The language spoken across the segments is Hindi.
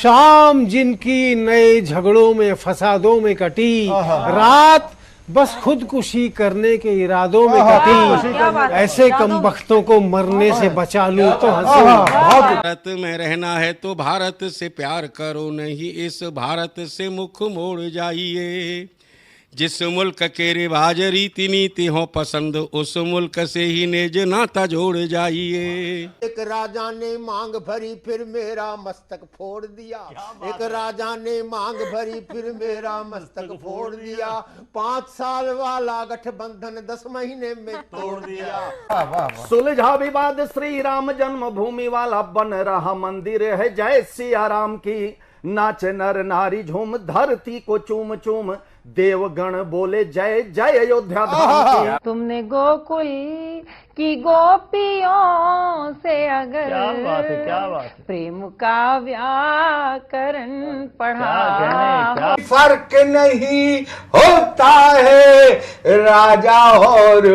शाम जिनकी नए झगड़ों में फसादों में कटी, रात बस खुदकुशी करने के इरादों में कटी, ऐसे कमबख्तों को मरने से बचा लूं तो हंसूं। भारत में रहना है तो भारत से प्यार करो, नहीं इस भारत से मुख मोड़ जाइए। जिस मुल्क के रिवाज रीति नीति हो पसंद, उस मुल्क से ही नेज नाता जोड़ जाइए। एक राजा ने मांग भरी फिर मेरा मस्तक फोड़ दिया। एक राजा ने मांग भरी फिर मेरा मस्तक फोड़ दिया। 5 साल वाला गठबंधन 10 महीने में तोड़ दिया। सुलझा विवाद श्री राम जन्मभूमि वाला, बन रहा मंदिर है जय सिया राम की। नाच नर नारी झूम धरती को चूम चूम, देवगण बोले जय जय अयोध्या धाम की। तुमने गोकुल की गोपियों से अगर क्या बात है। प्रेम का व्याकरण पढ़ा, फर्क नहीं होता है राजा और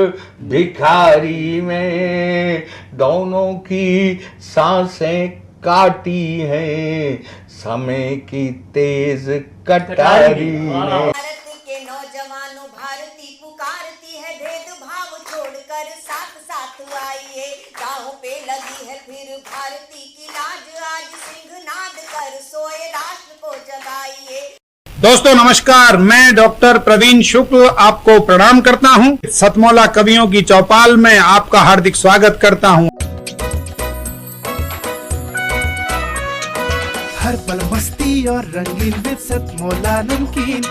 भिखारी में, दोनों की सांसें काटी हैं समय की तेज कटारी ने। भारत के नौजवानों भारती पुकारती है, भेदभाव छोड़कर साथ साथ आइए। गाँव पे लगी है फिर भारती की लाज, आज सिंहनाद कर सोए राष्ट्र को जगाइए। दोस्तों नमस्कार, मैं डॉक्टर प्रवीण शुक्ल आपको प्रणाम करता हूं। सतमौला कवियों की चौपाल में आपका हार्दिक स्वागत करता हूं। हर पल मस्ती और रंगीन विद सतमौला नमकीन,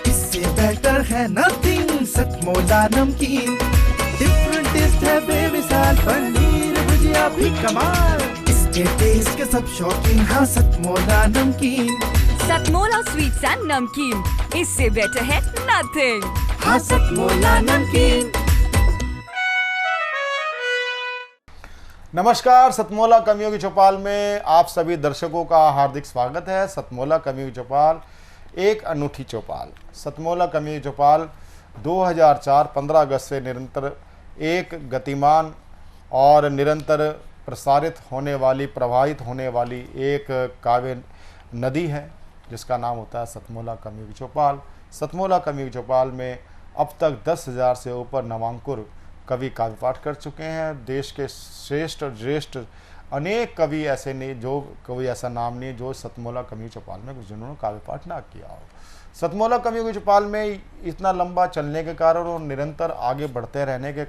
इससे बेटर है नथिंग। सतमौला नमकीन डिफरेंट टेस्ट है बेमिसाल, पनीर भुजिया भी कमाल, इसके टेस्ट के सब शौकीन। हाँ सतमौला नमकीन, सतमौला स्वीट्स एंड नमकीन, इससे बेटर है नथिंग। हाँ सतमौला नमकीन। नमस्कार, सतमौला कवियों की चौपाल में आप सभी दर्शकों का हार्दिक स्वागत है। सतमौला कवियों की चौपाल एक अनूठी चौपाल। सतमौला कवियों की चौपाल 2004 15 अगस्त से निरंतर एक गतिमान और निरंतर प्रसारित होने वाली, प्रवाहित होने वाली एक काव्य नदी है जिसका नाम होता है सतमौला कवियों की चौपाल। सतमौला कवियों की चौपाल में अब तक 10,000 से ऊपर नामांकुर कवि काव्य पाठ कर चुके हैं। देश के श्रेष्ठ और ज्येष्ठ अनेक कवि ऐसे नहीं, जो कवि ऐसा नाम नहीं जो सतमौला कवियों की चौपाल में जिन्होंने काव्य पाठ ना किया हो। सतमौला कवियों की चौपाल में इतना लंबा चलने के कारण और निरंतर आगे बढ़ते रहने के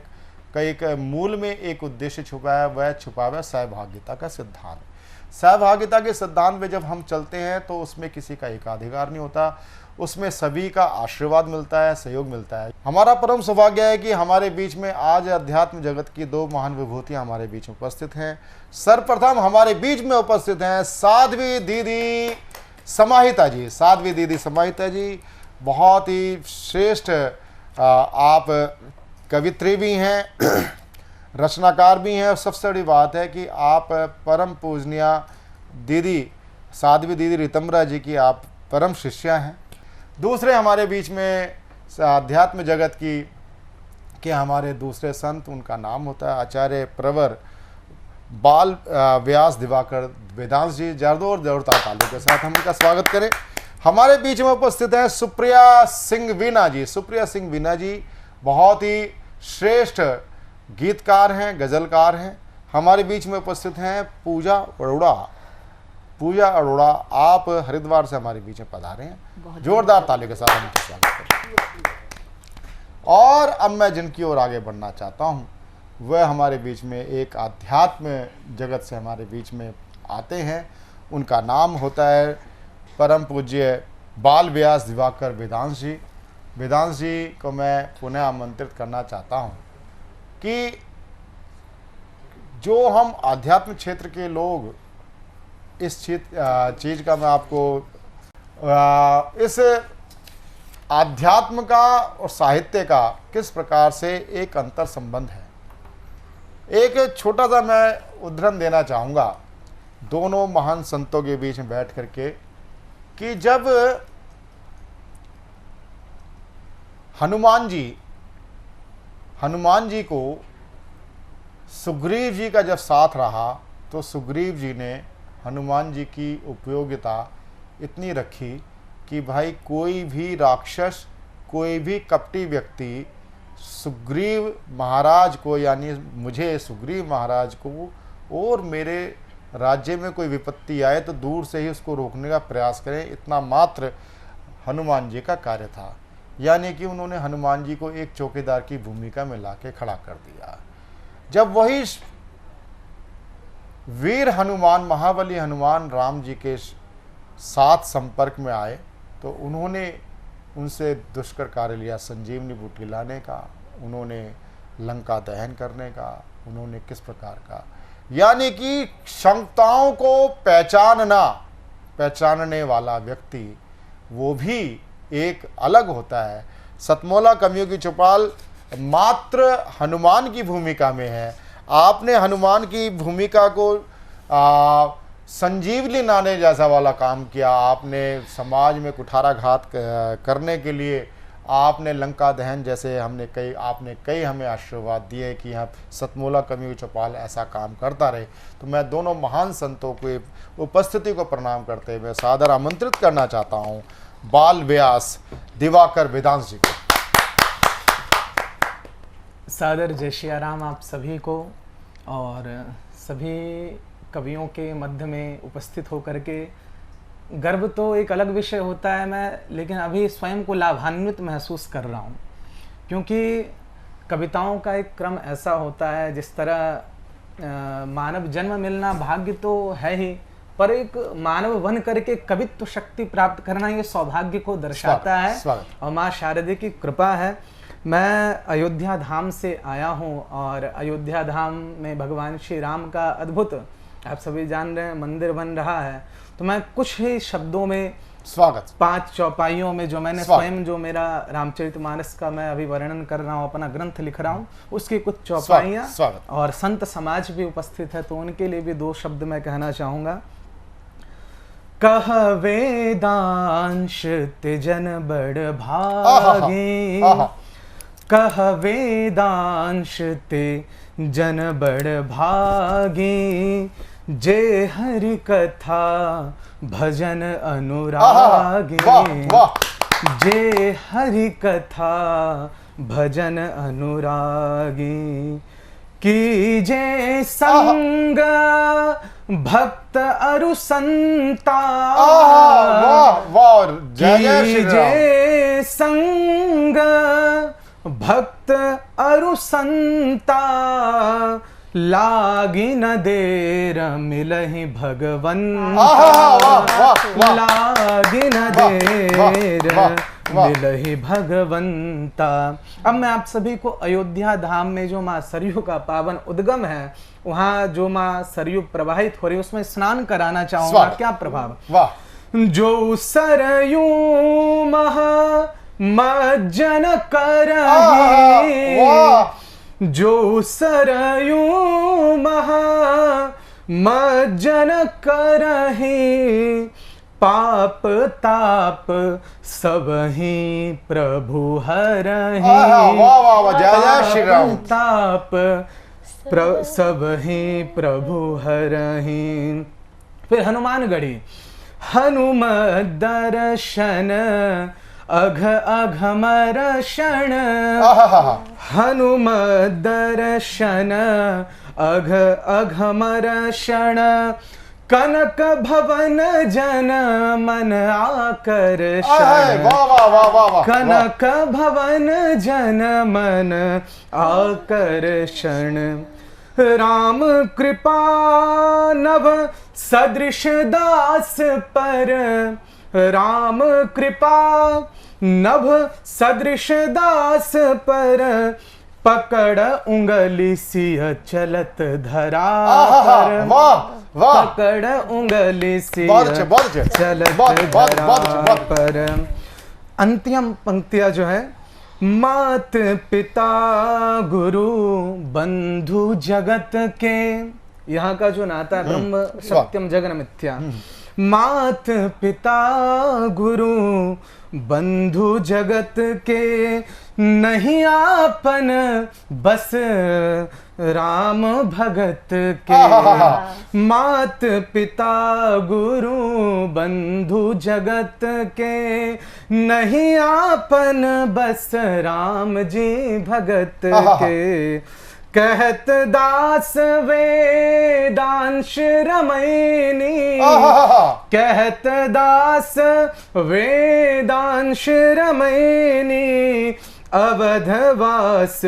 कई मूल में एक उद्देश्य छुपा है, वह छुपा हुआ सहभागिता का सिद्धांत। सहभागिता के सिद्धांत में जब हम चलते हैं तो उसमें किसी का एकाधिकार नहीं होता, उसमें सभी का आशीर्वाद मिलता है, सहयोग मिलता है। हमारा परम सौभाग्य है कि हमारे बीच में आज अध्यात्म जगत की 2 महान विभूतियां हमारे बीच में उपस्थित हैं। सर्वप्रथम हमारे बीच में उपस्थित हैं साध्वी दीदी समाहिता जी। साध्वी दीदी समाहिता जी बहुत ही श्रेष्ठ आप कवित्री भी हैं, रचनाकार भी हैं, और सबसे बड़ी बात है कि आप परम पूजनीय दीदी साध्वी दीदी रितम्बरा जी की आप परम शिष्या हैं। दूसरे हमारे बीच में अध्यात्म जगत के हमारे दूसरे संत, उनका नाम होता है आचार्य प्रवर बाल व्यास दिवाकर वेदांत जी। जोरदार तालियों के साथ हम उनका स्वागत करें। हमारे बीच में उपस्थित हैं सुप्रिया सिंह वीना जी। सुप्रिया सिंह वीना जी बहुत ही श्रेष्ठ गीतकार हैं, गजलकार हैं। हमारे बीच में उपस्थित हैं पूजा अरोड़ा। पूजा अरोड़ा आप हरिद्वार से हमारे बीच में पधारे हैं। जोरदार ताली के साथ हम उनका स्वागत करते हैं। और अब मैं जिनकी ओर आगे बढ़ना चाहता हूं वह हमारे बीच में एक आध्यात्म जगत से हमारे बीच में आते हैं। उनका नाम होता है परम पूज्य बाल व्यास दिवाकर वेदांत जी। वेदांत जी को मैं पुनः आमंत्रित करना चाहता हूं कि जो हम आध्यात्म क्षेत्र के लोग इस चीज़ का मैं आपको इस आध्यात्म का और साहित्य का किस प्रकार से एक अंतर संबंध है। एक छोटा सा मैं उदाहरण देना चाहूँगा दोनों महान संतों के बीच में बैठ करके कि जब हनुमान जी को सुग्रीव जी का जब साथ रहा तो सुग्रीव जी ने हनुमान जी की उपयोगिता इतनी रखी कि भाई कोई भी राक्षस, कोई भी कपटी व्यक्ति सुग्रीव महाराज को, यानी मुझे सुग्रीव महाराज को और मेरे राज्य में कोई विपत्ति आए तो दूर से ही उसको रोकने का प्रयास करें, इतना मात्र हनुमान जी का कार्य था। यानी कि उन्होंने हनुमान जी को एक चौकीदार की भूमिका में लाके खड़ा कर दिया। जब वही वीर हनुमान, महाबली हनुमान राम जी के साथ संपर्क में आए तो उन्होंने उनसे दुष्कर कार्य लिया, संजीवनी बूटी लाने का, उन्होंने लंका दहन करने का, उन्होंने किस प्रकार का, यानी कि क्षमताओं को पहचानने वाला व्यक्ति वो भी एक अलग होता है। सतमोला कवियों की चौपाल मात्र हनुमान की भूमिका में है। आपने हनुमान की भूमिका को संजीवनी लाने जैसा वाला काम किया। आपने समाज में कुठाराघात करने के लिए आपने लंका दहन जैसे आपने कई हमें आशीर्वाद दिए कि यहाँ सतमोला कवियों की चौपाल ऐसा काम करता रहे। तो मैं दोनों महान संतों की उपस्थिति को प्रणाम करते हुए सादर आमंत्रित करना चाहता हूँ बाल व्यास दिवाकर वेदांश जी को। सादर जय श्री राम आप सभी को, और सभी कवियों के मध्य में उपस्थित होकर के गर्व तो एक अलग विषय होता है, लेकिन अभी स्वयं को लाभान्वित महसूस कर रहा हूँ, क्योंकि कविताओं का एक क्रम ऐसा होता है, जिस तरह मानव जन्म मिलना भाग्य तो है ही, पर एक मानव बन करके कवित्व शक्ति प्राप्त करना ये सौभाग्य को दर्शाता है। और माँ शारदे की कृपा है। मैं अयोध्या धाम से आया हूँ और अयोध्या धाम में भगवान श्री राम का अद्भुत, आप सभी जान रहे हैं, मंदिर बन रहा है। तो मैं कुछ ही शब्दों में स्वागत 5 चौपाइयों में जो मैंने स्वयं, जो मेरा रामचरितमानस का मैं अभी वर्णन कर रहा हूँ, अपना ग्रंथ लिख रहा हूँ, उसकी कुछ चौपाइयाँ, और संत समाज भी उपस्थित है तो उनके लिए भी 2 शब्द मैं कहना चाहूँगा। कह वेदांश तिजन बड़ भागे, कह वेदांश ते जन बड़ भागे, जे हरि कथा भजन अनुरागे, जे हरि कथा भजन अनुरागे, कीजे संग भक्त अरु संता, कीजे संग भक्त अरु संता, लागी न देर मिलहि भगवंता, लागी न देर मिलहि भगवंता। अब मैं आप सभी को अयोध्या धाम में जो माँ सरयू का पावन उद्गम है, वहाँ जो माँ सरयू प्रवाहित हो रही है, उसमें स्नान कराना चाहूंगा। क्या प्रभाव, जो सरयू महा मज्जन करहि, जो सरयू महा मज्जन करहि, पाप ताप सबहि प्रभु हरहि, ताप सबहि प्रभु हरहि। फिर हनुमानगढ़ी, हनुम दर्शन अघ अघमर्षण, हनुम दर्शन अघ अघमर्षण, कनक भवन जन मन आकर्षण, कनक भवन जन मन आकर्षण। राम कृपा नभ सदृश दास पर, राम कृपा नभ सदृश दास पर, पकड़ उंगली सिय चलत धरा पर, पकड़ उंगली सिय चलत धरा पर। अंतिम पंक्तियां जो है, मात पिता गुरु बंधु जगत के, यहाँ का जो नाता ब्रह्म सत्यम जगन मिथ्या, मात पिता गुरु बंधु जगत के नहीं आपन, बस राम भगत के। मात पिता गुरु बंधु जगत के नहीं आपन, बस राम जी भगत के। कहत दास वेदांश रमैनी, कहत दास वेदांश रमैनी। अवधवास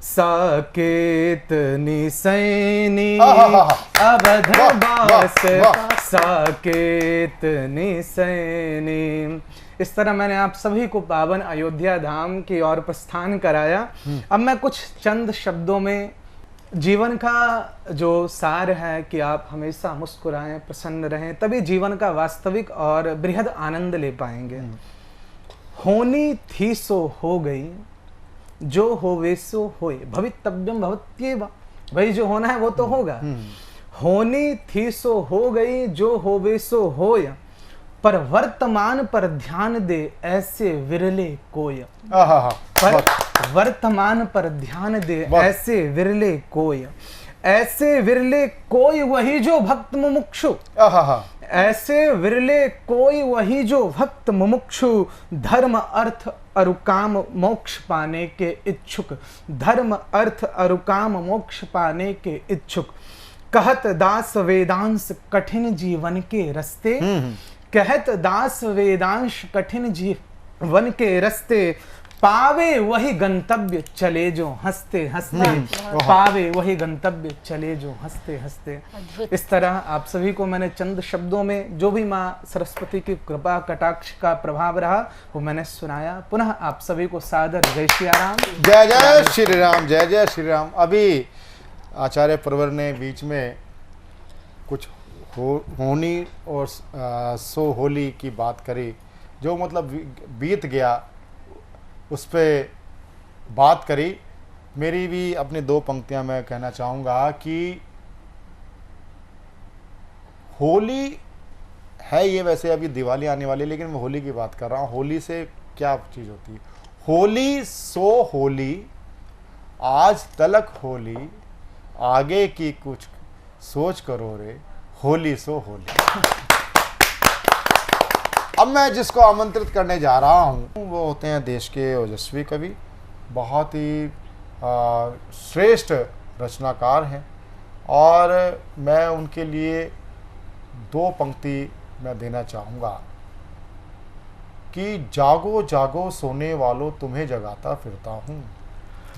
साकेत निसैनी, अवधवास साकेत निसैनी। इस तरह मैंने आप सभी को पावन अयोध्या धाम की ओर प्रस्थान कराया। अब मैं कुछ चंद शब्दों में जीवन का जो सार है कि आप हमेशा मुस्कुराएं, प्रसन्न रहें, तभी जीवन का वास्तविक और बृहद आनंद ले पाएंगे। होनी थी सो हो गई, जो होवे सो होए, भवितव्यम भवत्येव, भाई जो होना है वो तो होगा। होनी थी सो हो गई, जो होवे सो होय, पर वर्तमान पर ध्यान दे ऐसे विरले कोय। पर वर्तमान पर ध्यान दे ऐसे विरले कोय, ऐसे विरले कोई वही जो भक्त मुमुक्षु। ऐसे विरले कोई वही जो भक्त मुमुक्षु, धर्म अर्थ और काम मोक्ष पाने के इच्छुक, धर्म अर्थ और काम मोक्ष पाने के इच्छुक। कहत दास वेदांश कठिन जीवन के रस्ते, कहत दास वेदांश कठिन जीवन के रस्ते। पावे वही गंतव्य चले जो हंसते हंसते, पावे वही गंतव्य चले जो हंसते हंसते। इस तरह आप सभी को मैंने चंद शब्दों में जो भी माँ सरस्वती की कृपा कटाक्ष का प्रभाव रहा वो मैंने सुनाया। पुनः आप सभी को सादर जय श्री राम, जय जय श्री राम, जय जय श्री राम। अभी आचार्य प्रवर ने बीच में कुछ होनी और सो होली की बात करी, जो मतलब बीत गया उस पर बात करी। मेरी भी अपनी दो पंक्तियां मैं कहना चाहूँगा कि होली है ये, वैसे अभी दिवाली आने वाली है लेकिन मैं होली की बात कर रहा हूँ। होली से क्या चीज़ होती है? होली सो होली, आज तलक होली, आगे की कुछ सोच करो रे, होली सो होली। अब मैं जिसको आमंत्रित करने जा रहा हूँ वो होते हैं देश के ओजस्वी कवि, बहुत ही श्रेष्ठ रचनाकार हैं, और मैं उनके लिए दो पंक्ति मैं देना चाहूँगा कि जागो जागो सोने वालों तुम्हें जगाता फिरता हूँ,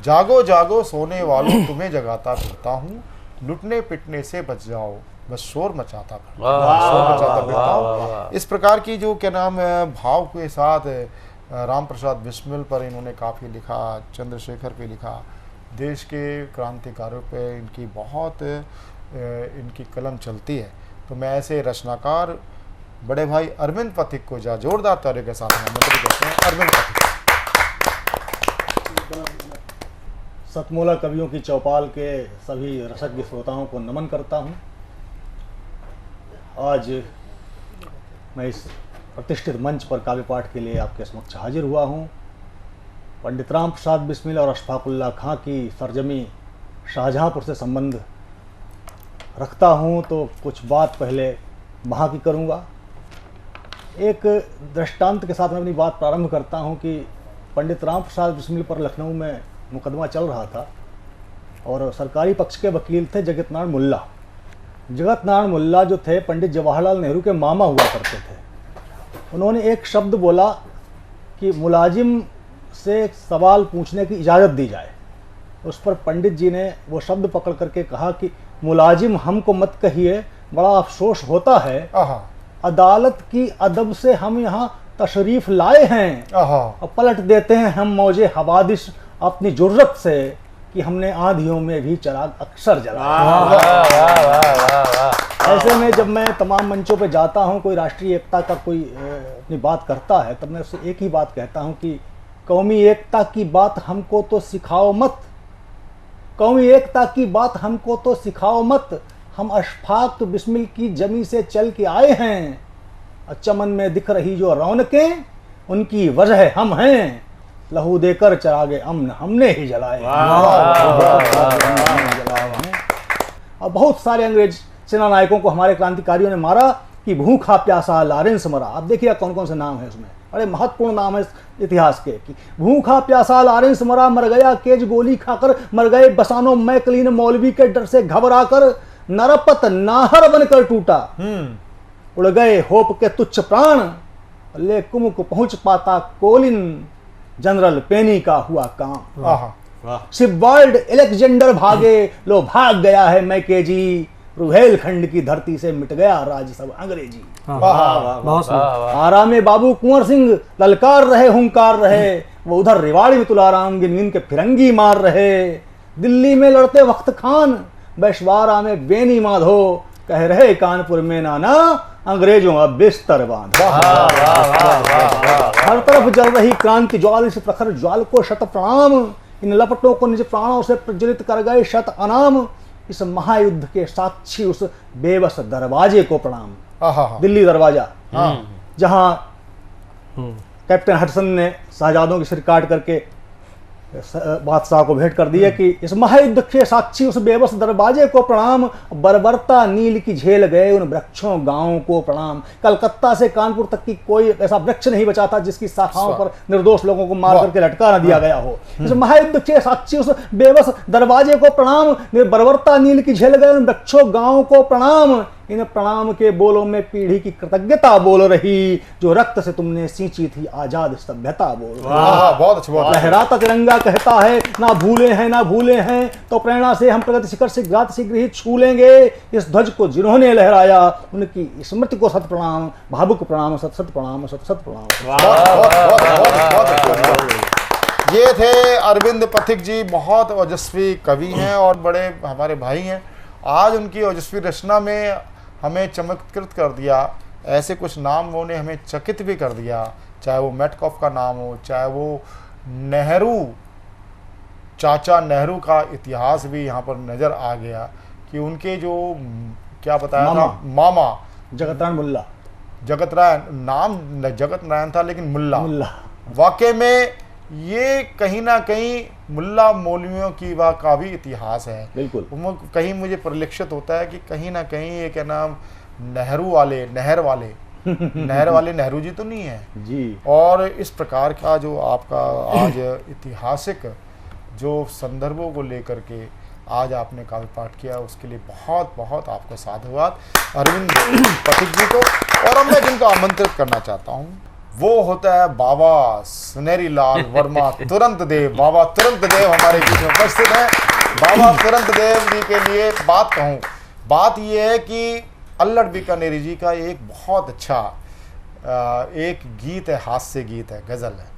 जागो जागो सोने वालों तुम्हें जगाता फिरता हूँ, लुटने पिटने से बच जाओ बस शोर मचाता फिरता हूँ। इस प्रकार की जो क्या नाम भाव के साथ राम प्रसाद बिस्मिल पर इन्होंने काफ़ी लिखा, चंद्रशेखर पे लिखा, देश के क्रांतिकारों पे इनकी बहुत इनकी कलम चलती है। तो मैं ऐसे रचनाकार बड़े भाई अरविंद पथिक को जोरदार तारे के साथ आमंत्रित करते हैं। अरविंद पथिक। सतमोला कवियों की चौपाल के सभी रसज्ञ श्रोताओं को नमन करता हूँ। आज मैं इस प्रतिष्ठित मंच पर काव्य पाठ के लिए आपके समक्ष हाजिर हुआ हूँ। पंडित राम प्रसाद बिस्मिल और अशफाकुल्लाह खां की सरजमी शाहजहाँपुर से संबंध रखता हूँ, तो कुछ बात पहले वहाँ की करूँगा। एक दृष्टांत के साथ मैं अपनी बात प्रारंभ करता हूँ कि पंडित राम प्रसाद बिस्मिल पर लखनऊ में मुकदमा चल रहा था और सरकारी पक्ष के वकील थे जगत नारायण मुल्ला। जगत नारायण मुल्ला जो थे पंडित जवाहरलाल नेहरू के मामा हुआ करते थे। उन्होंने एक शब्द बोला कि मुलाजिम से सवाल पूछने की इजाज़त दी जाए। उस पर पंडित जी ने वो शब्द पकड़ करके कहा कि मुलाजिम हमको मत कहिए, बड़ा अफसोस होता है, अदालत की अदब से हम यहाँ तशरीफ़ लाए हैं और पलट देते हैं हम मौजे हवादिश अपनी जुर्रत से कि हमने आंधियों में भी चिराग अक्सर जलाया। ऐसे में जब मैं तमाम मंचों पे जाता हूँ, कोई राष्ट्रीय एकता का कोई अपनी बात करता है, तब मैं उससे एक ही बात कहता हूँ कि कौमी एकता की बात हमको तो सिखाओ मत, कौमी एकता की बात हमको तो सिखाओ मत, हम अशफाक बिस्मिल की जमी से चल के आए हैं। चमन में दिख रही जो रौनकें उनकी वजह हम हैं, लहू देकर चरागे अमन हमने ही जलाए। और बहुत सारे अंग्रेज सेना नायकों को हमारे क्रांतिकारियों ने मारा कि भूखा प्यासा लॉरेंस मरा। आप देखिए कौन कौन से नाम है उसमें, बड़े महत्वपूर्ण नाम है इतिहास के कि भूखा प्यासा लॉरेंस मरा, मर गया केज गोली खाकर, मर गए बसानो मैकलीन मौलवी के डर से घबराकर, नरपत नाहर बनकर टूटा, उड़ गए होप के तुच्छ प्राण, ले कुमुक पहुंच पाता कोलिन, जनरल पेनी का हुआ काम। शिपवाल्ड एलेक्जेंडर भागे, लो भाग गया है मैकेजी, रुहेलखंड की धरती से मिट गया राज सब अंग्रेजी। आरामे बाबू कुंवर सिंह ललकार रहे हुंकार रहे, वो उधर रेवाड़ी में तुलाराम गिन गिन के फिरंगी मार रहे, दिल्ली में लड़ते वक्त खान, बैशवारा में बेनी माधो, कह रहे कानपुर में नाना अंग्रेजों का बिस्तर बांध। हर तरफ जल रही क्रांति ज्वाल, इस प्रखर ज्वाल को शत प्रणाम, इन लपटों को निज प्राणों से प्रज्वलित कर गए शत अनाम, इस महायुद्ध के साक्षी उस बेबस दरवाजे को प्रणाम। दिल्ली दरवाजा, जहां कैप्टन हडसन ने शाहजादों की सिर काट करके बादशाह को भेंट कर दी है कि इस महायुद्ध के साक्षी उस बेबस दरवाजे को प्रणाम, बर्बरता नील की झेल गए उन वृक्षों गांवों को प्रणाम। कलकत्ता से कानपुर तक की कोई ऐसा वृक्ष नहीं बचा था जिसकी शाखाओं पर निर्दोष लोगों को मार करके लटका न दिया गया हो। इस महायुद्ध के साक्षी उस बेबस दरवाजे को प्रणाम, बर्बरता नील की झेल गए उन वृक्षों गांवों को प्रणाम, इन प्रणाम के बोलों में पीढ़ी की कृतज्ञता बोल रही, जो रक्त से तुमने सींची थी आजाद सभ्यता बोल रही। बहुत अच्छा। लहराता तिरंगा कहता है ना भूले हैं ना भूले हैं, तो प्रेरणा से हम प्रगति शिखर से गात शीघ्र ही छू लेंगे, इस ध्वज को जिन्होंने लहराया उनकी स्मृति को सत प्रणाम, भावुक प्रणाम, सत सत प्रणाम, सत सत प्रणाम। ये थे अरविंद पथिक जी, बहुत ओजस्वी कवि हैं और बड़े हमारे भाई हैं। आज उनकी ओजस्वी रचना में हमें चमत्कृत कर दिया, ऐसे कुछ नाम उन्होंने हमें चकित भी कर दिया, चाहे वो मेटकॉफ का नाम हो, चाहे वो नेहरू, चाचा नेहरू का इतिहास भी यहाँ पर नज़र आ गया कि उनके जो क्या बताया था मामा जगतरायण मुल्ला, जगतरायण नाम जगत नारायण था लेकिन मुल्ला वाकई में ये कहीं ना कहीं मुल्ला मौलवियों की वाह का भी इतिहास है। बिल्कुल कहीं मुझे परिलक्षित होता है कि कहीं ना कहीं ये क्या नाम नेहरू वाले नहर वाले नेहरू जी तो नहीं है जी। और इस प्रकार का जो आपका आज ऐतिहासिक जो संदर्भों को लेकर के आज आपने काव्य पाठ किया, उसके लिए बहुत बहुत आपको साधुवाद अरविंद पथिक जी को। और अब मैं जिनको आमंत्रित करना चाहता हूँ वो होता है बाबा सुनहरी लाल वर्मा तुरंत देव। बाबा तुरंत देव हमारे बीच में उपस्थित है। बाबा तुरंत देव जी के लिए बात ये है कि अल्लड़ बीकानेरी जी का एक बहुत अच्छा एक गीत है, हास्य गीत है, गजल है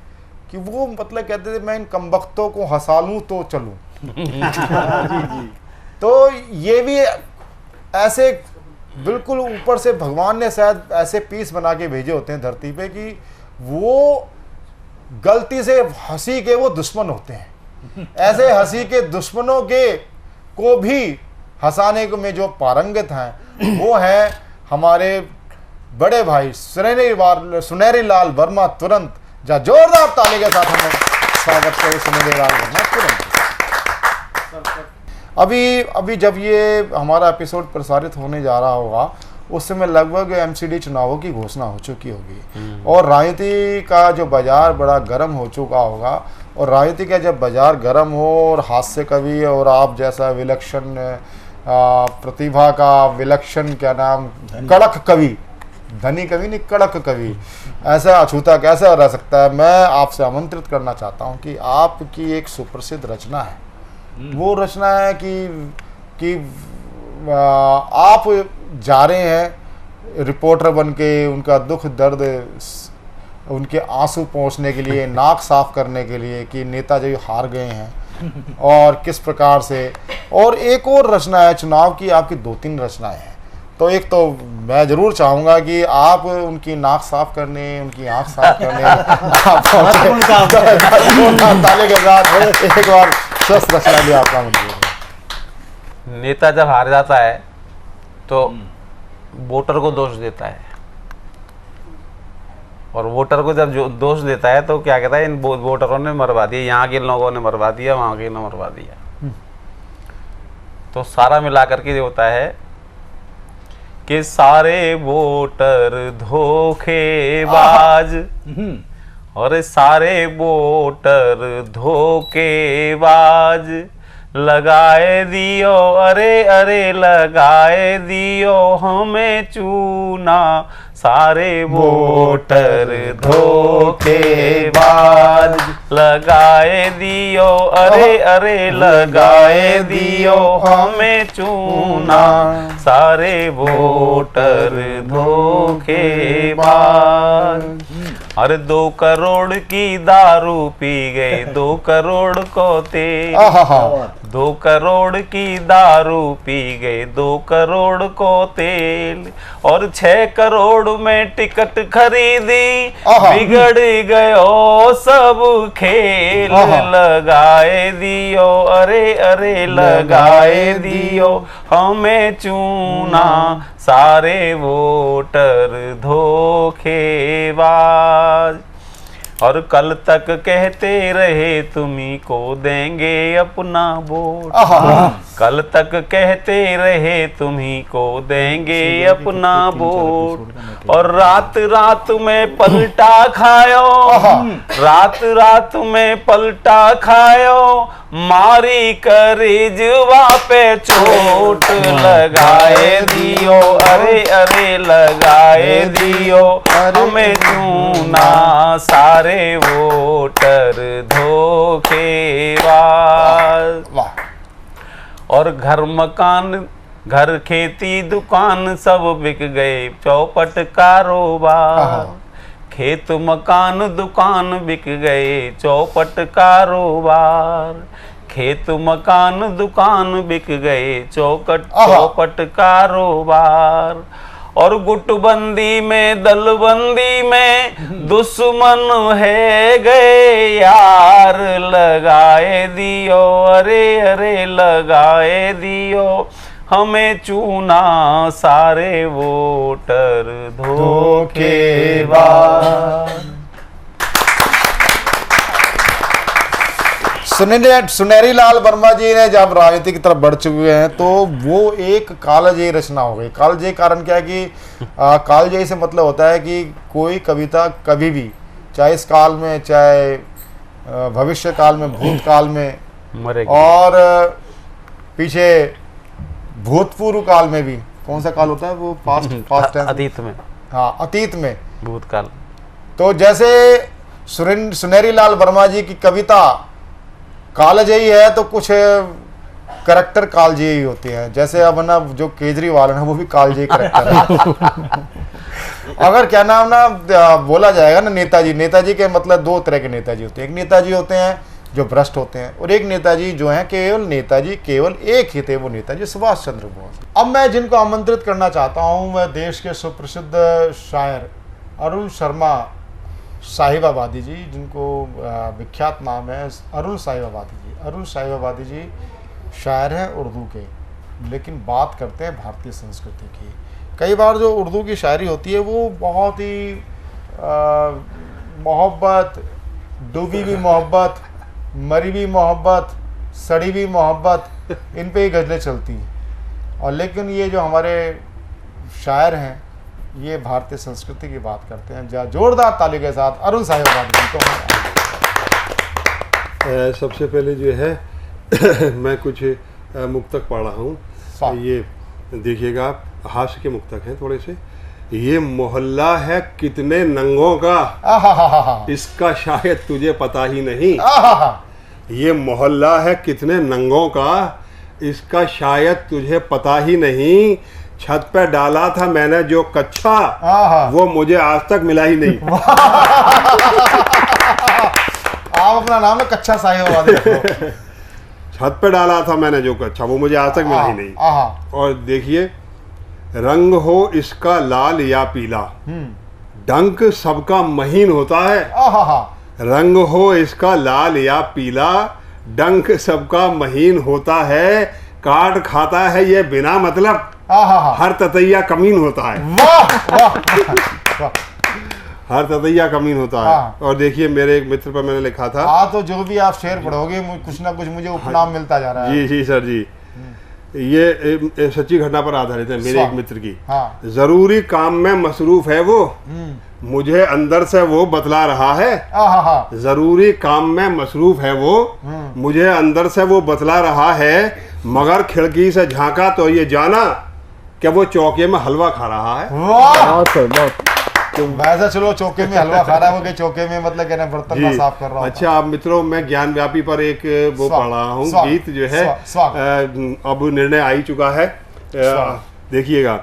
कि वो मतलब कहते थे मैं इन कमबख्तों को हंसा लूं तो चलूं। जी। तो ये भी ऐसे बिल्कुल ऊपर से भगवान ने शायद ऐसे पीस बना के भेजे होते हैं धरती पे कि वो गलती से हंसी के वो दुश्मन होते हैं, ऐसे हंसी के दुश्मनों के को भी हंसाने में जो पारंगत हैं वो है हमारे बड़े भाई सुनहरी लाल वर्मा तुरंत। जा जोरदार ताली के साथ हमें स्वागत करें सुनहरी लाल वर्मा तुरंत। अभी जब ये हमारा एपिसोड प्रसारित होने जा रहा होगा उस समय लगभग एमसीडी चुनावों की घोषणा हो चुकी होगी और राजनीति का जो बाजार बड़ा गर्म हो चुका होगा। और राजनीति का जब बाजार गर्म हो और हास्य कवि और आप जैसा विलक्षण प्रतिभा का विलक्षण क्या नाम कड़क कवि, धनी कवि नहीं कड़क कवि, ऐसा अछूता कैसा रह सकता है। मैं आपसे आमंत्रित करना चाहता हूँ कि आपकी एक सुप्रसिद्ध रचना है, वो रचना है कि आप जा रहे हैं रिपोर्टर बन के उनका दुख दर्द उनके आंसू पहुंचने के लिए, नाक साफ करने के लिए कि नेताजी हार गए हैं और किस प्रकार से। और एक और रचना है चुनाव की, आपकी 2-3 रचनाएं हैं। तो एक तो मैं जरूर चाहूंगा कि आप उनकी नाक साफ करने, उनकी आंख साफ करने ताले के साथ एक बार स्वस्थ रचना भी आपका मंजूर। नेता जब हार जाता है तो वोटर को दोष देता है और वोटर को जब जो दोष देता है तो क्या कहता है, इन वोटरों ने मरवा दिया, यहाँ के लोगों ने मरवा दिया, वहाँ के ने मरवा दिया। तो सारा मिला करके ये होता है कि सारे वोटर धोखेबाज और सारे वोटर धोखेबाज, लगाए दियो अरे अरे लगाए दियो हमें चूना, सारे वोटर धोखेबाज, लगाए दियो अरे अरे लगाए दियो हमें चूना, सारे वोटर धोखेबाज। अरे 2 करोड़ की दारू पी गए 2 करोड़ को तेल, 2 करोड़ की दारू पी गए 2 करोड़ को तेल, और 6 करोड़ में टिकट खरीदी, बिगड़ गयो सब खेल, लगाए दियो अरे अरे लगाए दियो हमें चूना, सारे वोटर धोखेबाज। और कल तक कहते रहे तुम्ही को देंगे अपना वोट, कल तक कहते रहे तुम्ही को देंगे अपना वोट, और रात रात में पलटा खायो, रात रात में पलटा खायो, मारी करीजवा पे चोट, लगाए दियो अरे अरे लगाए दियो हमें चूना, सारे वोटर धोखेबाज। और घर मकान घर खेती दुकान सब बिक गए, चौपट कारोबार, खेत मकान दुकान बिक गए, चौपट कारोबार, खेत मकान दुकान बिक गए, चौपट कारोबार। और गुटबंदी में दलबंदी में दुश्मन है गए यार, लगाए दियो अरे अरे लगाए दियो हमें चूना, सारे वोटर धोखेबाज। सुनहरी लाल वर्मा जी ने जब राजनीति की तरफ बढ़ चुके हैं तो वो एक कालजयी रचना हो गई। कालजयी कारण क्या है कि कालजयी से मतलब होता है कि कोई कविता कभी भी, चाहे इस काल में चाहे भविष्य काल में, भूतकाल में और पीछे भूतपूर्व काल में भी, कौन सा काल होता है वो, पास्ट टेंस, अतीत में, हाँ अतीत में, भूतकाल। तो जैसे सुनहरी लाल वर्मा जी की कविता कालजयी है तो कुछ करैक्टर कालजयी होते हैं। जैसे अब ना जो केजरीवाल है ना वो भी कालजयी करैक्टर है। अगर क्या नाम ना बोला जाएगा ना नेताजी, नेताजी के मतलब 2 तरह के नेताजी होते हैं। एक नेताजी होते हैं जो भ्रष्ट होते हैं और एक नेताजी जो हैं केवल नेताजी, केवल एक ही थे, वो नेताजी सुभाष चंद्र बोस। अब मैं जिनको आमंत्रित करना चाहता हूँ मैं देश के सुप्रसिद्ध शायर अरुण शर्मा साहिबाबादी जी, जिनको विख्यात नाम है अरुण साहिबाबादी जी। अरुण साहिबाबादी जी शायर हैं उर्दू के, लेकिन बात करते हैं भारतीय संस्कृति की। कई बार जो उर्दू की शायरी होती है वो बहुत ही मोहब्बत, डूबी भी मोहब्बत, मरी भी मोहब्बत, सड़ी भी मोहब्बत, इन पे ही गज़लें चलती हैं। और लेकिन ये जो हमारे शायर हैं ये भारतीय संस्कृति की बात करते हैं। जोरदार ताली के साथ अरुण साहिबाबादी जी को। सबसे पहले जो है मैं कुछ मुक्तक पढ़ रहा हूँ, ये देखिएगा, हास्य के मुक्तक हैं थोड़े से। ये मोहल्ला है कितने नंगों का, इसका शायद तुझे पता ही नहीं। ये मोहल्ला है कितने नंगों का, इसका शायद तुझे पता ही नहीं। छत पे डाला था मैंने जो कच्छा, वो मुझे आज तक मिला ही नहीं। आप अपना नाम है कच्छा साहिबाबादी। छत पे डाला था मैंने जो कच्छा, वो मुझे आज तक मिला ही नहीं। और देखिए, रंग हो इसका लाल या पीला, डंक सबका महीन होता है। रंग हो इसका लाल या पीला, डंक सबका महीन होता है। काट खाता है ये बिना मतलब, हर ततैया कमीन होता है। वाह वाह वाह। हर ततैया कमीन होता है। हाँ। और देखिए मेरे एक मित्र पर मैंने लिखा था, हाँ तो जो भी आप शेर पढ़ोगे कुछ ना कुछ मुझे उपनाम मिलता जा रहा है। जी जी सर जी, ये सच्ची घटना पर आधारित है मेरे एक मित्र की। हाँ। जरूरी काम में मसरूफ है वो, मुझे अंदर से वो बतला रहा है। जरूरी काम में मसरूफ है वो, मुझे अंदर से वो बतला रहा है, मगर खिड़की से झांका तो ये जाना कि वो चौके में हलवा खा रहा है। वैसे चलो चौके में हलवा खा रहा है वो, कि चौके में मतलब कहना बर्तन ना साफ कर रहा हूं। अच्छा आप मित्रों, मैं ज्ञान व्यापी पर एक वो पढ़ रहा हूँ गीत जो है, अब निर्णय आ ही चुका है, देखिएगा।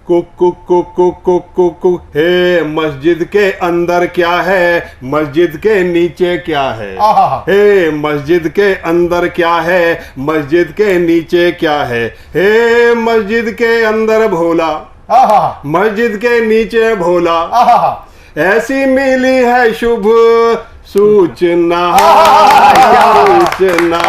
कुक कुक कुक कुक कुक कुक कुक, हे मस्जिद के अंदर क्या है, मस्जिद के नीचे क्या है, हे मस्जिद के अंदर क्या है, मस्जिद के नीचे क्या है, हे मस्जिद के अंदर भोला, मस्जिद के नीचे भोला, ऐसी मिली है शुभ सूचना, सूचना,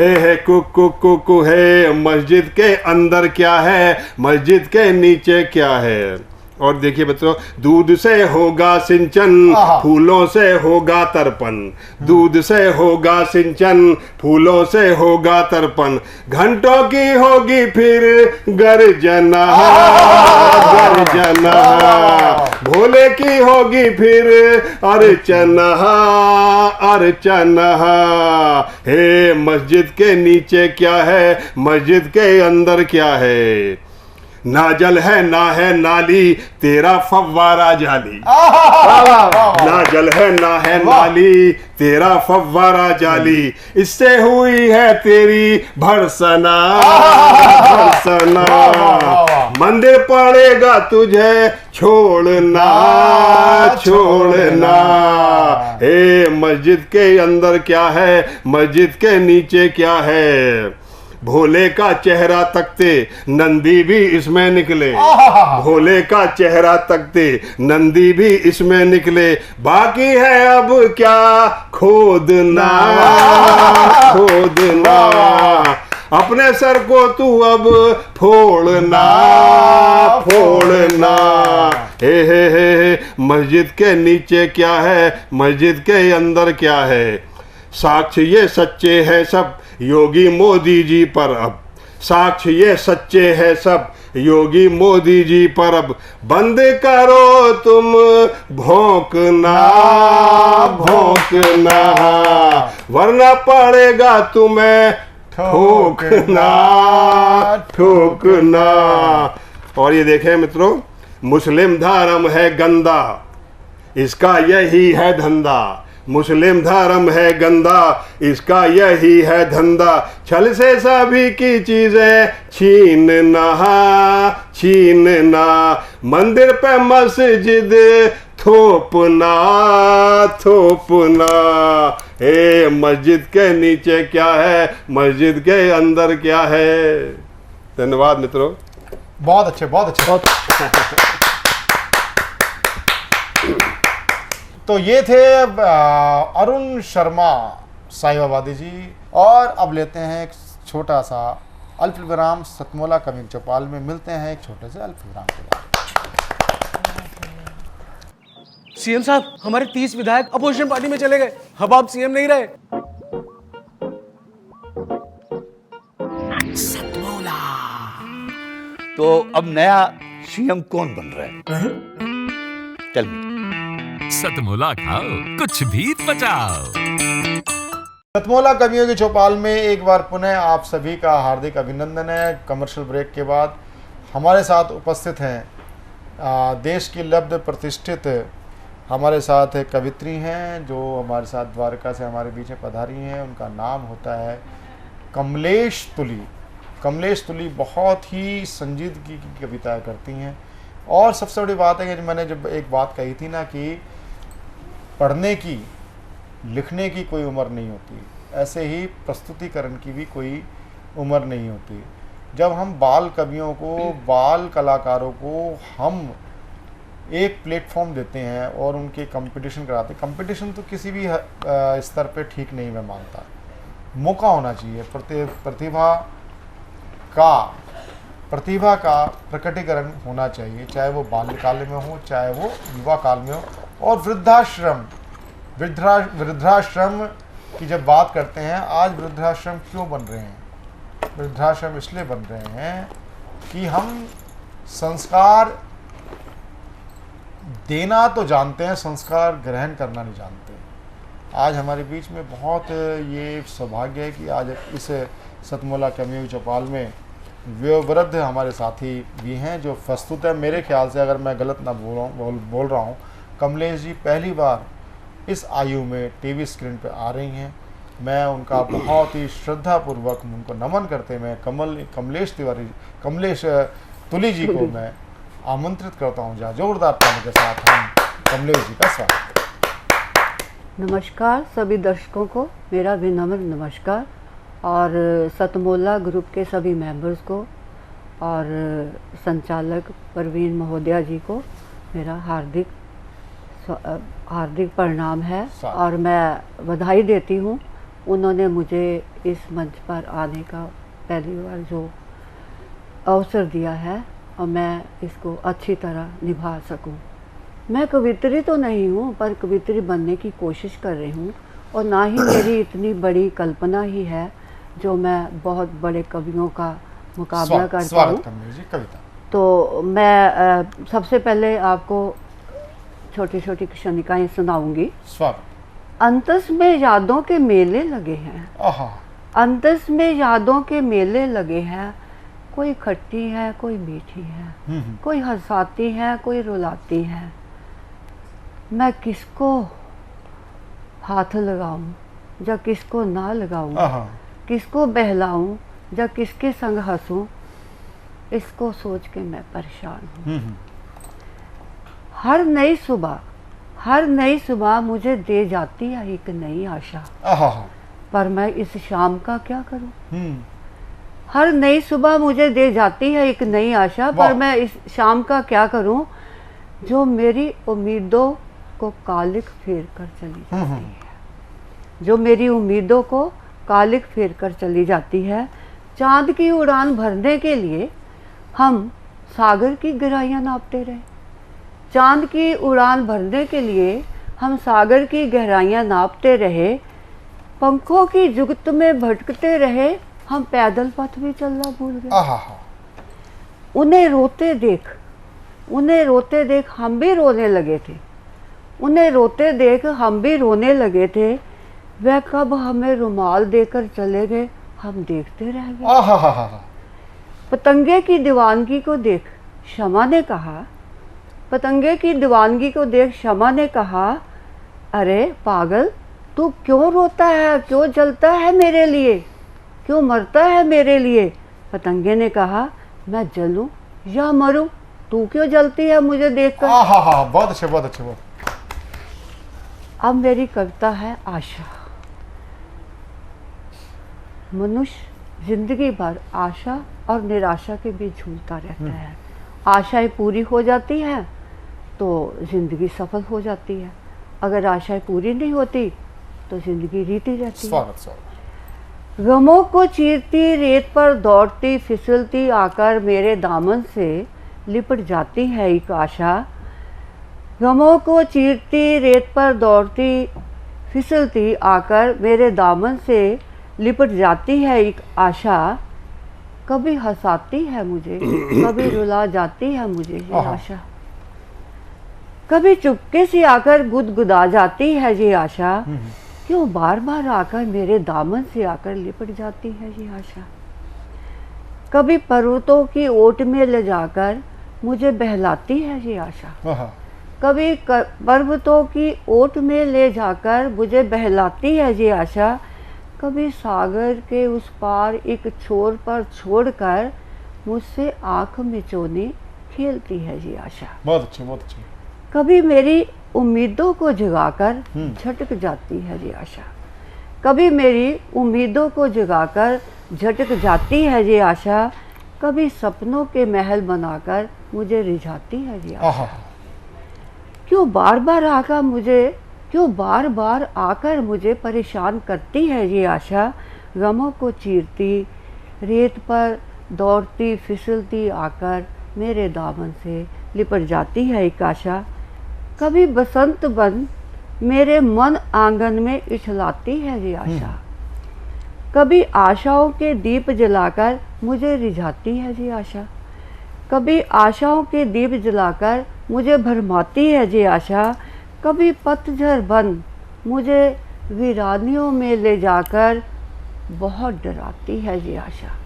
हे कुक कुक कुक, हे मस्जिद के अंदर क्या है, मस्जिद के नीचे क्या है। और देखिए बच्चों, दूध से होगा सिंचन, फूलों से होगा तर्पण, दूध से होगा सिंचन, फूलों से होगा तर्पण, घंटों की होगी फिर गर्जना, गर्जना, भोले की होगी फिर अर्चना, अर्चना, हे मस्जिद के नीचे क्या है, मस्जिद के अंदर क्या है, ना जल है ना है नाली, तेरा फव्वारा जाली, ना जल है ना है नाली, तेरा फव्वारा जाली, इससे हुई है तेरी भर्सना, भर्सना, मंदिर पड़ेगा तुझे छोड़ना, छोड़ना, हे मस्जिद के अंदर क्या है, मस्जिद के नीचे क्या है, भोले का चेहरा तकते नंदी भी इसमें निकले, भोले का चेहरा तकते नंदी भी इसमें निकले, बाकी है अब क्या खोदना, खोदना, अपने सर को तू अब फोड़ना, फोड़ना, हे मस्जिद के नीचे क्या है, मस्जिद के अंदर क्या है, साक्ष्य ये सच्चे हैं सब योगी मोदी जी पर अब, साक्ष्य ये सच्चे हैं सब योगी मोदी जी पर अब, बंद करो तुम भौंकना, भौंकना, वरना पड़ेगा तुम्हें ठोकना, ठोकना। और ये देखें मित्रों, मुस्लिम धर्म है गंदा, इसका यही है धंधा, मुस्लिम धर्म है गंदा, इसका यही है धंधा, छल से सभी की चीजें छीनना, छीनना, मंदिर पे मस्जिद थोपना, थोपना, हे मस्जिद के नीचे क्या है, मस्जिद के अंदर क्या है। धन्यवाद मित्रों, बहुत अच्छे, बहुत अच्छे, बहुत तो ये थे अरुण शर्मा साहिबाबादी जी। और अब लेते हैं एक छोटा सा अल्प विराम, सतमोला कवि चौपाल में मिलते हैं एक छोटे से अल्प विराम के बाद। सीएम साहब, हमारे 30 विधायक अपोजिशन पार्टी में चले गए, अब आप सीएम नहीं रहे। सतमोला, तो अब नया सीएम कौन बन रहा है? चल सतमोला खाओ, कुछ भी पचाओ। सतमोला कवियों की चौपाल में एक बार पुनः आप सभी का हार्दिक अभिनंदन है। कमर्शियल ब्रेक के बाद हमारे साथ उपस्थित हैं देश की लब्ध प्रतिष्ठित हमारे साथ एक कवित्री हैं जो हमारे साथ द्वारका से हमारे बीच में पधारी हैं। उनका नाम होता है कमलेश तुली। कमलेश तुली बहुत ही संजीदगी की कविताएं करती हैं। और सबसे बड़ी बात है कि मैंने जब एक बात कही थी ना कि पढ़ने की, लिखने की कोई उम्र नहीं होती, ऐसे ही प्रस्तुतिकरण की भी कोई उम्र नहीं होती। जब हम बाल कवियों को, बाल कलाकारों को हम एक प्लेटफॉर्म देते हैं और उनके कंपटीशन कराते हैं, कंपटीशन तो किसी भी स्तर पे ठीक नहीं मैं मानता, मौका होना चाहिए। प्रतिभा का प्रतिभा का प्रकटीकरण होना चाहिए, चाहे वो बाल्यकाल में हो, चाहे वो युवा काल में हो। और वृद्धाश्रम की जब बात करते हैं, आज वृद्धाश्रम क्यों बन रहे हैं? वृद्धाश्रम इसलिए बन रहे हैं कि हम संस्कार देना तो जानते हैं, संस्कार ग्रहण करना नहीं जानते। आज हमारे बीच में बहुत ये सौभाग्य है कि आज इस सतमोला कम्युनिटी चौपाल में वयोवृद्ध हमारे साथी भी हैं, जो प्रस्तुत है। मेरे ख्याल से, अगर मैं गलत ना बोल रहा हूँ, कमलेश जी पहली बार इस आयु में टीवी स्क्रीन पे आ रही हैं। मैं उनका बहुत ही श्रद्धापूर्वक उनको नमन करते मैं कमलेश तुली जी को मैं आमंत्रित करता हूँ। जहाँ जोरदार ताली के साथ हम कमलेश जी का स्वागत। नमस्कार सभी दर्शकों को, मेरा विनम्र नमस्कार, और सतमोला ग्रुप के सभी मेंबर्स को और संचालक परवीन महोदया जी को मेरा हार्दिक प्रणाम है। और मैं बधाई देती हूँ, उन्होंने मुझे इस मंच पर आने का पहली बार जो अवसर दिया है और मैं इसको अच्छी तरह निभा सकूं। मैं कवित्री तो नहीं हूँ, पर कवित्री बनने की कोशिश कर रही हूँ, और ना ही मेरी इतनी बड़ी कल्पना ही है जो मैं बहुत बड़े कवियों का मुकाबला करता हूँ। तो मैं सबसे पहले आपको छोटी छोटी क्षणिकाएँ सुनाऊंगी। अंतस में यादों के मेले लगे हैं, अंतस में यादों के मेले लगे हैं, कोई खट्टी है कोई मीठी है, कोई हंसाती है कोई रुलाती है। मैं किसको हाथ लगाऊं या किसको ना लगाऊं, किसको बहलाऊं या किसके संग हंसूं, इसको सोच के मैं परेशान हूँ। हर नई सुबह मुझे दे जाती है एक नई आशा, पर मैं इस शाम का क्या करूं। हर नई सुबह मुझे दे जाती है एक नई आशा, पर मैं इस शाम का क्या करूं, जो मेरी उम्मीदों को कालिक फेर कर चली जाती है, जो मेरी उम्मीदों को कालिक फेर कर चली जाती है। चांद की उड़ान भरने के लिए हम सागर की गहराइयां नापते रहे, चांद की उड़ान भरने के लिए हम सागर की गहराइयां नापते रहे, पंखों की जुगत में भटकते रहे, हम पैदल पथ भी चलना भूल गए। उन्हें रोते देख हम भी रोने लगे थे, उन्हें रोते देख हम भी रोने लगे थे। वह कब हमें रुमाल देकर चले गए, हम देखते रह गए। पतंगे की दीवानगी को देख शमा ने कहा, पतंगे की दीवानगी को देख शमा ने कहा, अरे पागल तू क्यों रोता है, क्यों जलता है मेरे लिए, क्यों मरता है मेरे लिए। पतंगे ने कहा, मैं जलूं या मरूं, तू क्यों जलती है मुझे देखकर। बहुत अच्छे बहुत अच्छे बहुत। अब मेरी कविता है आशा। मनुष्य जिंदगी भर आशा और निराशा के बीच झूलता रहता है। आशाएं पूरी हो जाती हैं तो जिंदगी सफल हो जाती है, अगर आशाएं पूरी नहीं होती तो जिंदगी रीती रहती है। गमों को चीरती रेत पर दौड़ती फिसलती आकर मेरे दामन से लिपट जाती है एक आशा। गमों को चीरती रेत पर दौड़ती फिसलती आकर मेरे दामन से लिपट जाती है एक आशा। कभी हंसाती है मुझे, कभी रुला जाती है मुझे ये आशा। कभी चुपके से आकर गुदगुदा जाती है ये आशा। क्यों बार बार आकर मेरे दामन से आकर लिपट जाती है ये आशा। कभी पर्वतों की ओट में ले जाकर मुझे बहलाती है ये आशा। कभी पर्वतों की ओट में ले जाकर मुझे बहलाती है ये आशा। कभी सागर के उस पार एक छोर पर छोड़कर मुझसे आंख मिचोने खेलती है ये आशा। बहुत अच्छे बहुत अच्छे। कभी मेरी उम्मीदों को जगाकर झटक जाती है ये आशा। कभी मेरी उम्मीदों को जगाकर झटक जाती है ये आशा। कभी सपनों के महल बनाकर मुझे रिझाती है ये आशा। क्यों बार बार आकर मुझे परेशान करती है ये आशा। गमों को चीरती रेत पर दौड़ती फिसलती आकर मेरे दामन से लिपट जाती है एक आशा। कभी बसंत बन मेरे मन आंगन में इछलाती है ये आशा। कभी आशाओं के दीप जलाकर मुझे रिझाती है ये आशा। कभी आशाओं के दीप जलाकर मुझे भरमाती है ये आशा। कभी पतझड़ बन मुझे वीरानियों में ले जाकर बहुत डराती है ये आशा।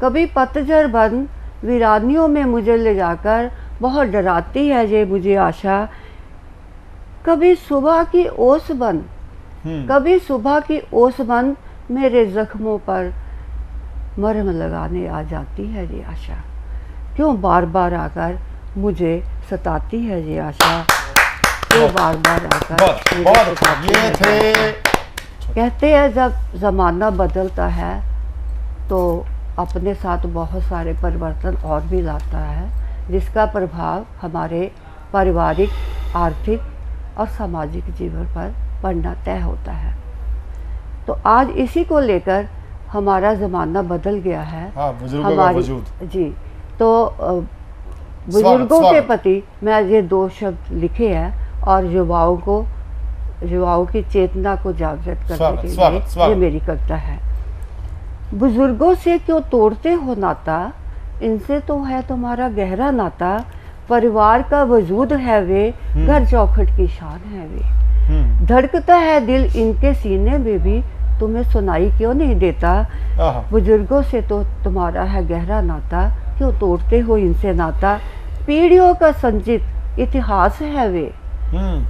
कभी पतझड़ बन वीरानियों में मुझे ले जाकर बहुत डराती है ये मुझे आशा। कभी सुबह की ओस बन कभी सुबह की ओस बन मेरे जख्मों पर मरहम लगाने आ जाती है ये आशा। क्यों बार बार आकर मुझे सताती है ये आशा। क्यों बार बार आकर मुझे सताती है ये आशा। कहते हैं जब ज़माना बदलता है तो अपने साथ बहुत सारे परिवर्तन और भी लाता है, जिसका प्रभाव हमारे पारिवारिक, आर्थिक और सामाजिक जीवन पर पड़ना तय होता है। तो आज इसी को लेकर हमारा ज़माना बदल गया है। बुजुर्गों का वजूद। जी, तो बुजुर्गों के प्रति मैं ये 2 शब्द लिखे हैं और युवाओं की चेतना को जागृत करने के लिए ये मेरी कविता है। बुजुर्गों से क्यों तोड़ते हो नाता, इनसे तो है तुम्हारा गहरा नाता। परिवार का वजूद है वे, घर चौखट की शान है वे। धड़कता है दिल इनके सीने में भी, तुम्हें सुनाई क्यों नहीं देता। बुजुर्गों से तो तुम्हारा है गहरा नाता, क्यों तोड़ते हो इनसे नाता। पीढ़ियों का संचित इतिहास है वे,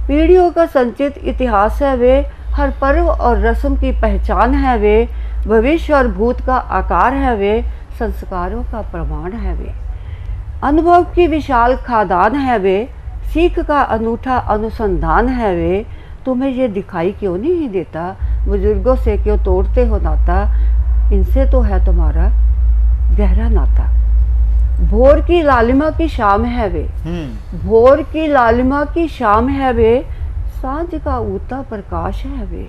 पीढ़ियों का संचित इतिहास है वे। हर पर्व और रस्म की पहचान है वे। भविष्य और भूत का आकार है वे, संस्कारों का प्रमाण है वे। अनुभव की विशाल खादान है वे, सीख का अनूठा अनुसंधान है वे। तुम्हें ये दिखाई क्यों नहीं देता, बुजुर्गों से क्यों तोड़ते हो नाता, इनसे तो है तुम्हारा गहरा नाता। भोर की लालिमा की शाम है वे, भोर की लालिमा की शाम है वे। सांझ का ऊता प्रकाश है वे,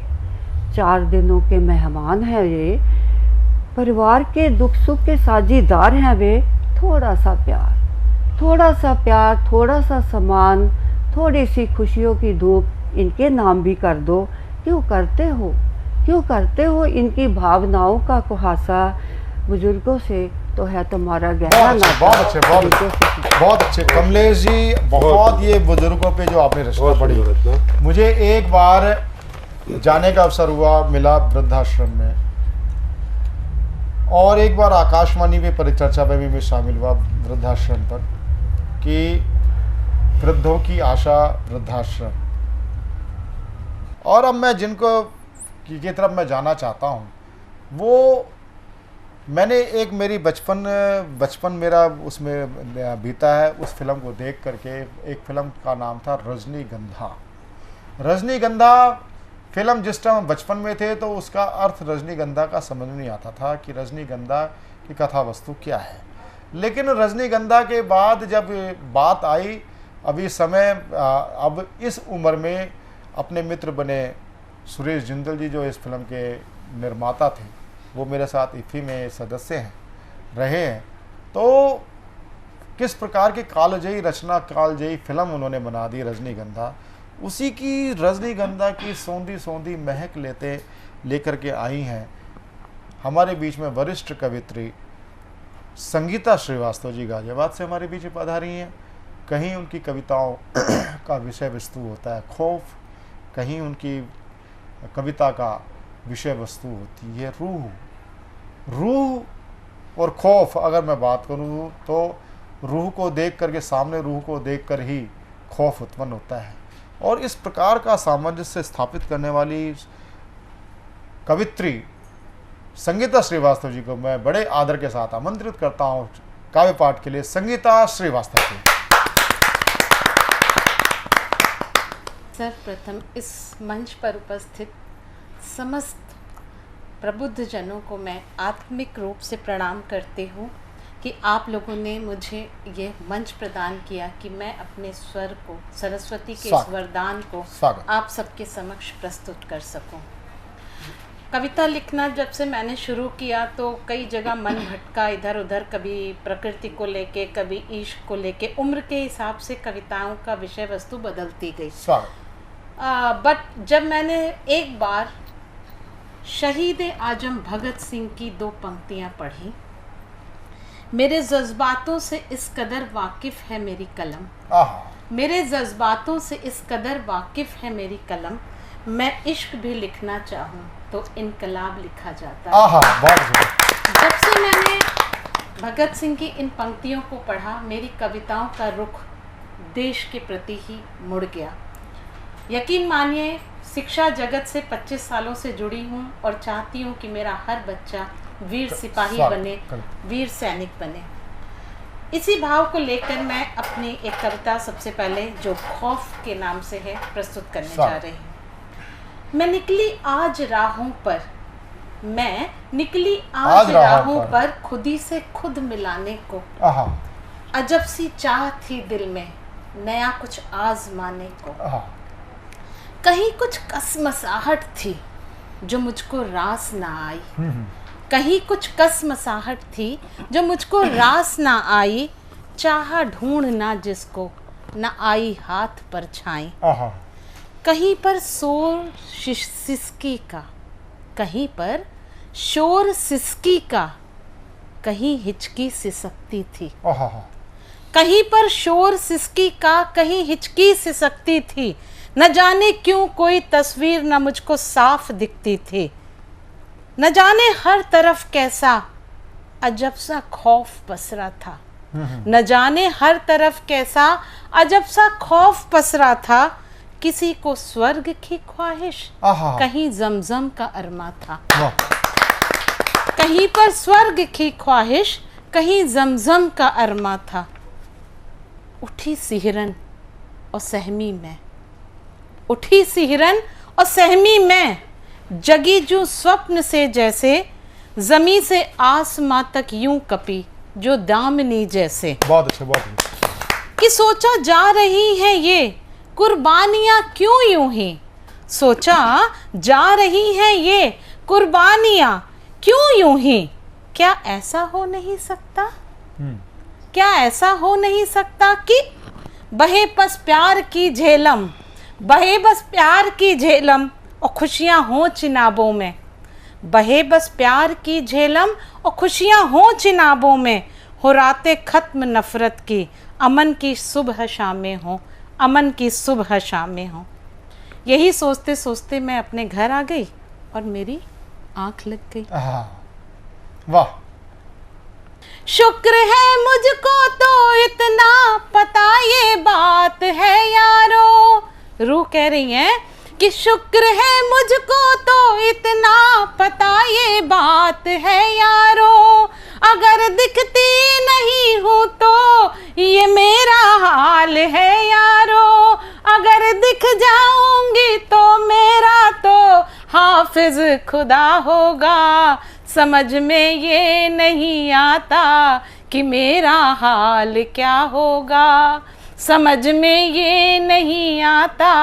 4 दिनों के मेहमान है वे। परिवार के दुख सुख के साझीदार हैं वे। थोड़ा सा प्यार, थोड़ा सा प्यार, थोड़ा सा सम्मान, थोड़ी सी खुशियों की धूप इनके नाम भी कर दो। क्यों करते हो इनकी भावनाओं का कुहासा। बुजुर्गों से तो है तुम्हारा गहरा नाता। बहुत अच्छे कमलेश जी, बहुत ये बुजुर्गों पे जो आपने रचना पढ़ी। मुझे एक बार जाने का अवसर मिला वृद्धाश्रम में, और एक बार आकाशवाणी पे परिचर्चा में भी मैं शामिल हुआ वृद्धाश्रम पर, कि वृद्धों की आशा वृद्धाश्रम। और अब मैं जिनको की तरफ मैं जाना चाहता हूँ, वो मैंने एक मेरी बचपन मेरा उसमें बीता है। उस फिल्म को देख करके, एक फिल्म का नाम था रजनीगंधा। रजनीगंधा फिल्म जिस टाइम हम बचपन में थे तो उसका अर्थ रजनीगंधा का समझ नहीं आता था कि रजनीगंधा की कथा वस्तु क्या है। लेकिन रजनीगंधा के बाद जब बात आई, अभी समय अब इस उम्र में अपने मित्र बने सुरेश जिंदल जी, जो इस फिल्म के निर्माता थे, वो मेरे साथ इफ़ी में सदस्य रहे हैं। तो किस प्रकार की कालजयी रचना, कालजयी फिल्म उन्होंने बना दी रजनीगंधा। उसी की रजनीगंधा की सौंधी सौंधी महक लेकर के आई हैं हमारे बीच में वरिष्ठ कवित्री संगीता श्रीवास्तव जी गाजियाबाद से हमारे बीच पधारी हैं। कहीं उनकी कविताओं का विषय वस्तु होता है खौफ, कहीं उनकी कविता का विषय वस्तु होती है रूह और खौफ। अगर मैं बात करूँ तो रूह को देख करके, सामने रूह को देखकर ही खौफ उत्पन्न होता है। और इस प्रकार का सामंजस्य स्थापित करने वाली कवित्री संगीता श्रीवास्तव जी को मैं बड़े आदर के साथ आमंत्रित करता हूँ काव्य पाठ के लिए। संगीता श्रीवास्तव जी। सर्वप्रथम इस मंच पर उपस्थित समस्त प्रबुद्ध जनों को मैं आत्मिक रूप से प्रणाम करती हूँ कि आप लोगों ने मुझे ये मंच प्रदान किया कि मैं अपने स्वर को, सरस्वती के इस वरदान को आप सबके समक्ष प्रस्तुत कर सकूं। कविता लिखना जब से मैंने शुरू किया तो कई जगह मन भटका इधर उधर, कभी प्रकृति को लेके, कभी इश्क को लेके, उम्र के हिसाब से कविताओं का विषय वस्तु बदलती गई। बट जब मैंने एक बार शहीद आजम भगत सिंह की 2 पंक्तियां पढ़ी, मेरे जज्बातों से इस कदर वाकिफ है मेरी कलम, मेरे जज्बातों से इस कदर वाकिफ है मेरी कलम, मैं इश्क भी लिखना चाहूँ तो इनकलाब लिखा जाता है। जब से मैंने भगत सिंह की इन पंक्तियों को पढ़ा, मेरी कविताओं का रुख देश के प्रति ही मुड़ गया। यकीन मानिए, शिक्षा जगत से 25 सालों से जुड़ी हूँ और चाहती हूँ कि मेरा हर बच्चा वीर सिपाही बने, वीर सैनिक बने। इसी भाव को लेकर मैं अपनी एक कविता सबसे पहले, जो खौफ के नाम से है, प्रस्तुत करने जा रही हूँ। मैं निकली आज राहों पर, मैं निकली आज राहों पर खुदी से खुद मिलाने को, अजब सी चाह थी दिल में नया कुछ आजमाने को, कहीं कुछ कसमसाहट थी जो मुझको रास ना आई, कहीं कुछ कसमसाहट थी जो मुझको रास ना आई, चाहा ढूंढना जिसको न आई हाथ पर छाई, कहीं पर शोर सिसकी का, कहीं पर शोर सिसकी का, कहीं हिचकी सिसकती थी, कहीं पर शोर सिसकी का, कहीं हिचकी सिसकती थी, न जाने क्यों कोई तस्वीर न मुझको साफ दिखती थी, न जाने हर तरफ कैसा अजब सा खौफ पसरा था, न जाने हर तरफ कैसा अजब सा खौफ पसरा था, किसी को स्वर्ग की ख्वाहिश, कहीं जमजम का अरमा था, कहीं पर स्वर्ग की ख्वाहिश, कहीं जमजम का अरमा था, उठी सिहरन और सहमी मैं, उठी सिहरन और सहमी मैं, जगी जो स्वप्न से जैसे, जमी से आसमां तक यूं कपी जो दामनी जैसे। बहुत अच्छे, बहुत अच्छे। कि सोचा जा रही है ये कुर्बानियां क्यों यूं ही, सोचा जा रही है ये कुर्बानियां क्यों यूं ही, क्या ऐसा हो नहीं सकता, क्या ऐसा हो नहीं सकता कि बहे बस प्यार की झेलम, बहे बस प्यार की झेलम और खुशियां हों चिनाबों में, बहे बस प्यार की झेलम और खुशियां हों चिनाबों में, हो रातें खत्म नफरत की, अमन की सुबह शामें हों, अमन की सुबह शामें हों। यही सोचते सोचते मैं अपने घर आ गई और मेरी आंख लग गई। वाह। शुक्र है मुझको तो इतना पता ये बात है यारो, रूह कह रही है कि शुक्र है मुझको तो इतना पता ये बात है यारो, अगर दिखती नहीं हूँ तो ये मेरा हाल है यारो, अगर दिख जाऊंगी तो मेरा तो हाफिज खुदा होगा, समझ में ये नहीं आता कि मेरा हाल क्या होगा, समझ में ये नहीं आता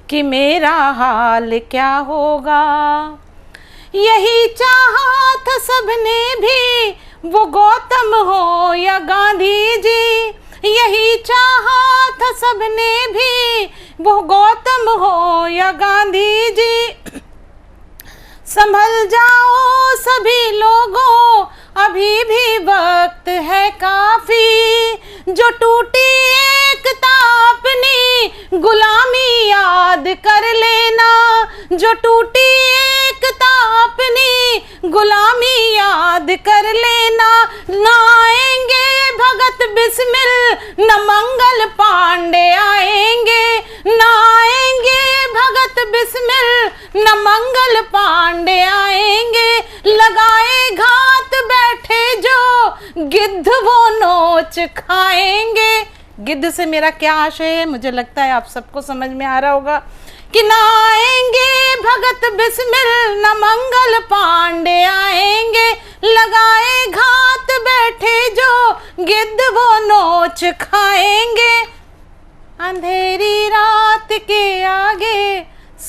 कि मेरा हाल क्या होगा। यही चाहा था सबने भी, वो गौतम हो या गांधी जी, यही चाहा था सबने भी, वो गौतम हो या गांधी जी। संभल जाओ सभी लोगों, अभी भी वक्त है काफी, जो टूटी एकता अपनी गुलामी याद कर लेना, जो टूटी एकता अपनी गुलामी याद कर लेना। ना आएंगे भगत बिस्मिल न मंगल पांडे आएंगे, ना आएंगे भगत बिस्मिल न मंगल पांडे आएंगे, लगाए घात बैठे जो गिद्ध वो नोच खाएंगे। गिद्ध से मेरा क्या आशय है, मुझे लगता है आप सबको समझ में आ रहा होगा कि ना आएंगे भगत बिस्मिल न मंगल पांडे आएंगे, लगाए घात बैठे जो गिद्ध वो नोच खाएंगे। अंधेरी रात के आगे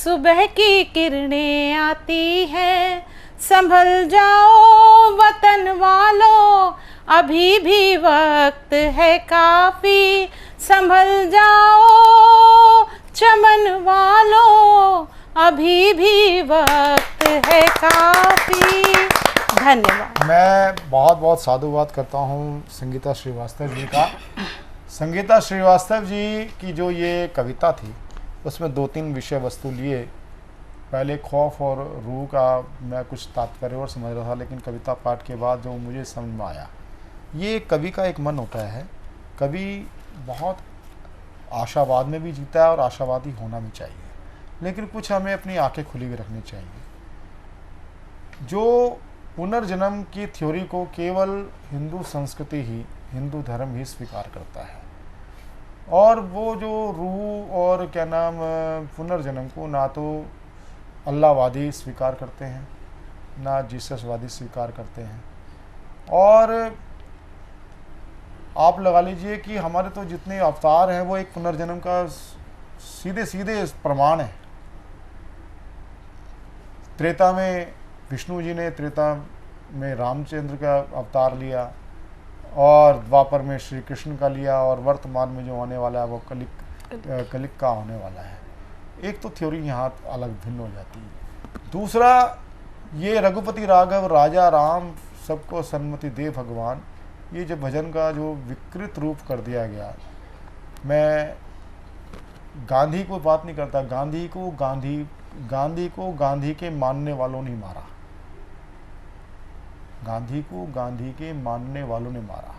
सुबह की किरणें आती है, संभल जाओ वतन वालों, अभी भी वक्त है काफी, संभल जाओ चमन वालों, अभी भी वक्त है काफी। धन्यवाद। मैं बहुत बहुत साधुवाद करता हूँ संगीता श्रीवास्तव जी का। संगीता श्रीवास्तव जी की जो ये कविता थी उसमें 2-3 विषय वस्तु लिए। पहले खौफ और रूह का मैं कुछ तात्पर्य और समझ रहा था, लेकिन कविता पाठ के बाद जो मुझे समझ में आया, ये कवि का एक मन होता है। कवि बहुत आशावाद में भी जीता है और आशावादी होना भी चाहिए, लेकिन कुछ हमें अपनी आंखें खुली हुई रखनी चाहिए। जो पुनर्जन्म की थ्योरी को केवल हिंदू संस्कृति ही, हिंदू धर्म ही स्वीकार करता है, और वो जो रूह और क्या नाम पुनर्जन्म को ना तो अल्लाहवादी स्वीकार करते हैं, ना जीससवादी स्वीकार करते हैं। और आप लगा लीजिए कि हमारे तो जितने अवतार हैं वो एक पुनर्जन्म का सीधे सीधे प्रमाण है। त्रेता में विष्णु जी ने त्रेता में रामचंद्र का अवतार लिया, और द्वापर में श्री कृष्ण का लिया, और वर्तमान में जो होने वाला है वो कलिक का होने वाला है। एक तो थ्योरी यहाँ अलग भिन्न हो जाती है। दूसरा, ये रघुपति राघव राजा राम सबको सन्मति दे भगवान, ये जो भजन का जो विकृत रूप कर दिया गया। मैं गांधी को बात नहीं करता, गांधी को गांधी के मानने वालों ने मारा, गांधी को गांधी के मानने वालों ने मारा।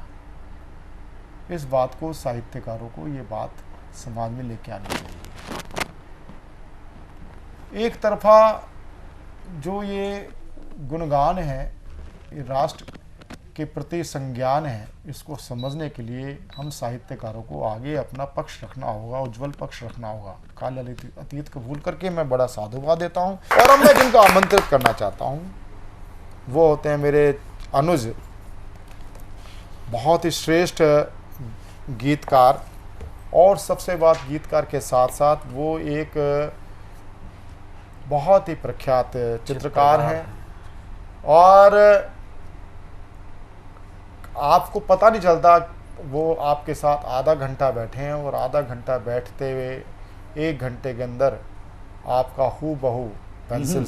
इस बात को साहित्यकारों को ये बात समाज में लेके आनी चाहिए। एक तरफा जो ये गुणगान है, ये राष्ट्र के प्रति संज्ञान है, इसको समझने के लिए हम साहित्यकारों को आगे अपना पक्ष रखना होगा, उज्जवल पक्ष रखना होगा। काल अतीत को भूल करके मैं बड़ा साधुवाद देता हूँ। और अब मैं जिनको आमंत्रित करना चाहता हूँ वो होते हैं मेरे अनुज, बहुत ही श्रेष्ठ गीतकार, और सबसे बात गीतकार के साथ साथ वो एक बहुत ही प्रख्यात चित्रकार हैं। और आपको पता नहीं चलता, वो आपके साथ आधा घंटा बैठे हैं, और आधा घंटा बैठते हुए 1 घंटे के अंदर आपका हूबहू पेंसिल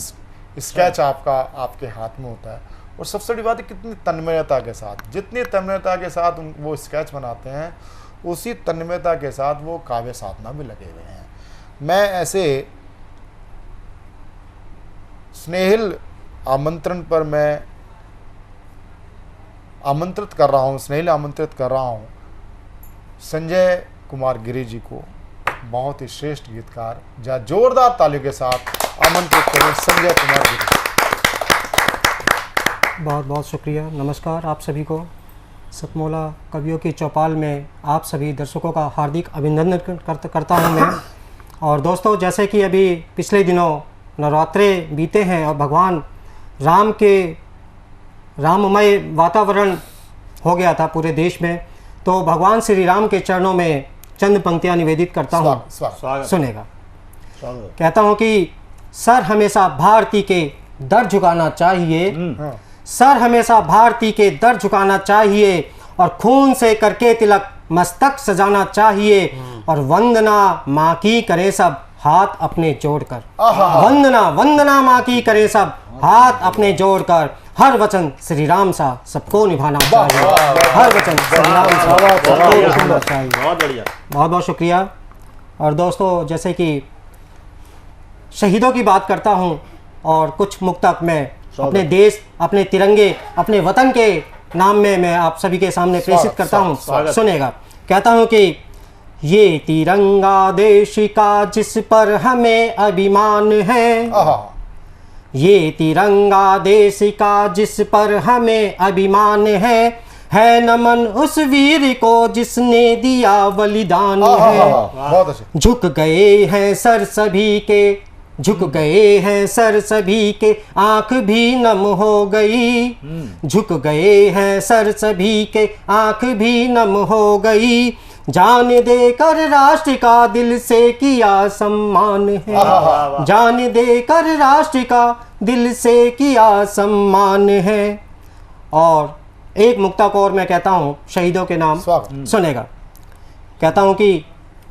स्केच आपके हाथ में होता है। और सबसे बड़ी बात है कितनी तन्मयता के साथ, जितनी तन्मयता के साथ वो स्केच बनाते हैं, उसी तन्मयता के साथ वो काव्य साधना में लगे हुए हैं। मैं ऐसे स्नेहिल आमंत्रण पर मैं आमंत्रित कर रहा हूँ संजय कुमार गिरी जी को, बहुत ही श्रेष्ठ गीतकार। जहाँ जोरदार तालियों के साथ आमंत्रित करें संजय कुमार गिरी। बहुत बहुत शुक्रिया। नमस्कार आप सभी को। सतमोला कवियों की चौपाल में आप सभी दर्शकों का हार्दिक अभिनंदन करता हूँ मैं। और दोस्तों, जैसे कि अभी पिछले दिनों नवरात्रे बीते हैं और भगवान राम के राममय वातावरण हो गया था पूरे देश में, तो भगवान श्री राम के चरणों में चंद पंक्तियां निवेदित करता हूँ, सुनेगा। कहता हूँ कि सर हमेशा भारती के दर झुकाना चाहिए, सर हमेशा भारती के दर झुकाना चाहिए, और खून से करके तिलक मस्तक सजाना चाहिए, और वंदना माँ की करे सब हाथ अपने जोड़कर, वंदना वंदना माँ की करे सब हाथ अपने जोड़कर, हर वचन श्री राम सा सबको निभाना चाहिए, हर वचन श्री राम सा सबको निभाना चाहिए। बहुत बढ़िया, बहुत बहुत शुक्रिया। और दोस्तों, जैसे कि शहीदों की बात करता हूँ, और कुछ मुक्तक मैं अपने देश, अपने तिरंगे, अपने वतन के नाम में मैं आप सभी के सामने प्रेषित करता हूँ, सुनेगा। कहता हूँ कि ये तिरंगा देश का जिस पर हमें अभिमान है, ये तिरंगा देश का जिस पर हमें अभिमान है नमन उस वीर को जिसने दिया बलिदान है। झुक गए हैं सर सभी के, झुक गए हैं सर सभी के, आंख भी नम हो गई, झुक गए हैं सर सभी के, आंख भी नम हो गई, जान देकर राष्ट्र का दिल से किया सम्मान है, जान देकर राष्ट्र का दिल से किया सम्मान है। और एक मुक्तक और मैं कहता हूँ शहीदों के नाम सुनेगा। कहता हूँ कि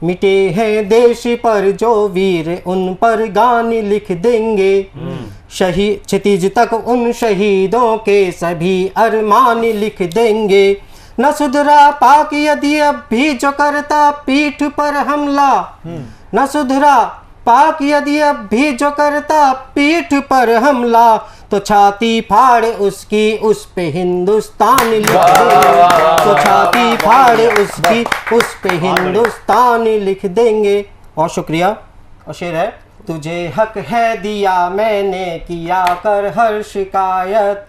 मिटे हैं देश पर जो वीर उन पर गान लिख देंगे, शहीद क्षितिज तक उन शहीदों के सभी अरमान लिख देंगे। न सुधरा पाक यदि अब भी जो करता पीठ पर हमला, न सुधरा पाक यदि अब भी जो करता पीठ पर हमला, तो छाती फाड़ उसकी उस पे हिंदुस्तान लिख देंगे, तो छाती फाड़ उसकी उस पे हिंदुस्तान लिख देंगे। और शुक्रिया। और शेर है, तुझे हक है दिया मैंने किया कर हर शिकायत,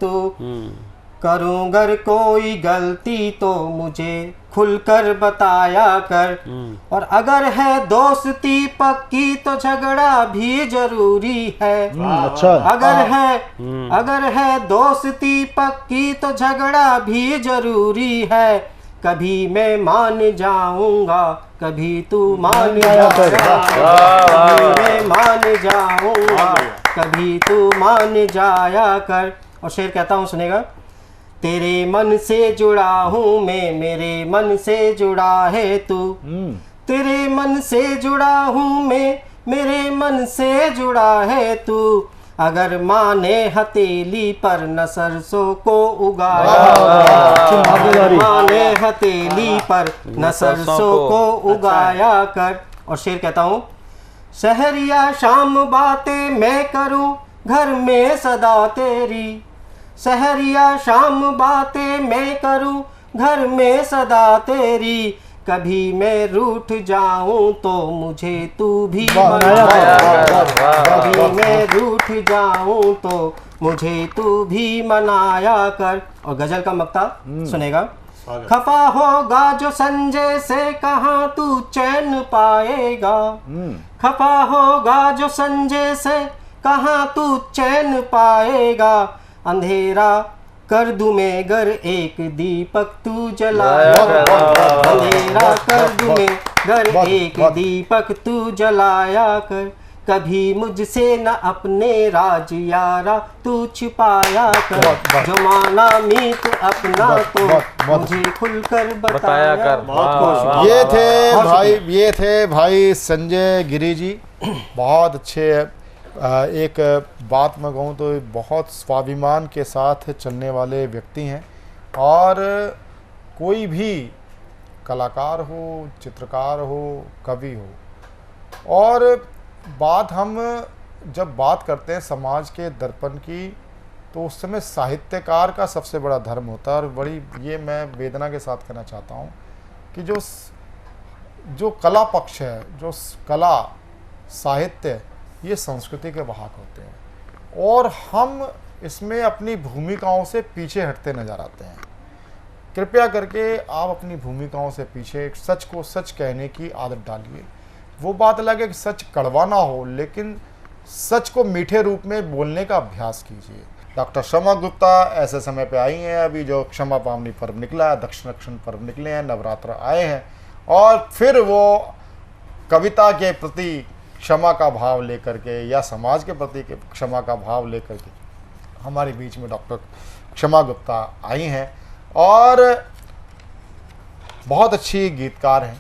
करूं अगर कोई गलती तो मुझे खुलकर बताया कर, और अगर है दोस्ती पक्की तो झगड़ा भी जरूरी है। अच्छा। अगर है दोस्ती पक्की तो झगड़ा भी जरूरी है, कभी मैं मान जाऊंगा कभी तू मान जाएगा, कभी मैं मान जाऊंगा कभी तू मान जाया कर। और शेर कहता हूँ सुनेगा, तेरे मन से जुड़ा हूँ मैं, मेरे मन से जुड़ा है तू, तेरे मन से जुड़ा हूँ मैं, मेरे मन से जुड़ा है तू, अगर माने हथेली पर न सरसों को उगाया, अगर माने हथेली पर न सरसों को उगाया कर। और शेर कहता हूँ, शहर या शाम बातें मैं करूँ घर में सदा तेरी, शहर या शाम बातें मैं करूं घर में सदा तेरी, कभी मैं रूठ जाऊं तो मुझे तू भी मनाया कर, कभी मैं रूठ जाऊं तो मुझे तू भी मनाया कर। और गजल का मक्ता सुनेगा, खफा होगा जो संजय से कहाँ तू चैन पाएगा, खफा होगा जो संजय से कहाँ तू चैन पाएगा, अंधेरा कर दूं मैं घर एक दीपक तू जलाया कर, अंधेरा कर दूं मैं घर एक दीपक तू जलाया कर, कभी मुझसे न अपने राज यारा तू छिपाया कर, जो माना मीत अपना तो मुझे खुलकर बताया कर। ये थे भाई संजय गिरी जी, बहुत अच्छे। एक बात मैं कहूँ तो बहुत स्वाभिमान के साथ चलने वाले व्यक्ति हैं, और कोई भी कलाकार हो, चित्रकार हो, कवि हो, और बात हम जब बात करते हैं समाज के दर्पण की, तो उस समय साहित्यकार का सबसे बड़ा धर्म होता है। और बड़ी ये मैं वेदना के साथ कहना चाहता हूँ कि जो कला पक्ष है, जो कला साहित्य, ये संस्कृति के वाहक होते हैं, और हम इसमें अपनी भूमिकाओं से पीछे हटते नजर आते हैं। कृपया करके आप अपनी भूमिकाओं से पीछे सच को सच कहने की आदत डालिए। वो बात अलग है कि सच कड़वा ना हो, लेकिन सच को मीठे रूप में बोलने का अभ्यास कीजिए। डॉक्टर क्षमा गुप्ता ऐसे समय पे आई हैं, अभी जो क्षमा पावनी पर्व निकला है, दक्षिणाक्षण पर्व निकले हैं, नवरात्र आए हैं, और फिर वो कविता के प्रति क्षमा का भाव लेकर के या समाज के प्रति क्षमा का भाव लेकर के हमारे बीच में डॉक्टर क्षमा गुप्ता आई हैं, और बहुत अच्छी गीतकार हैं,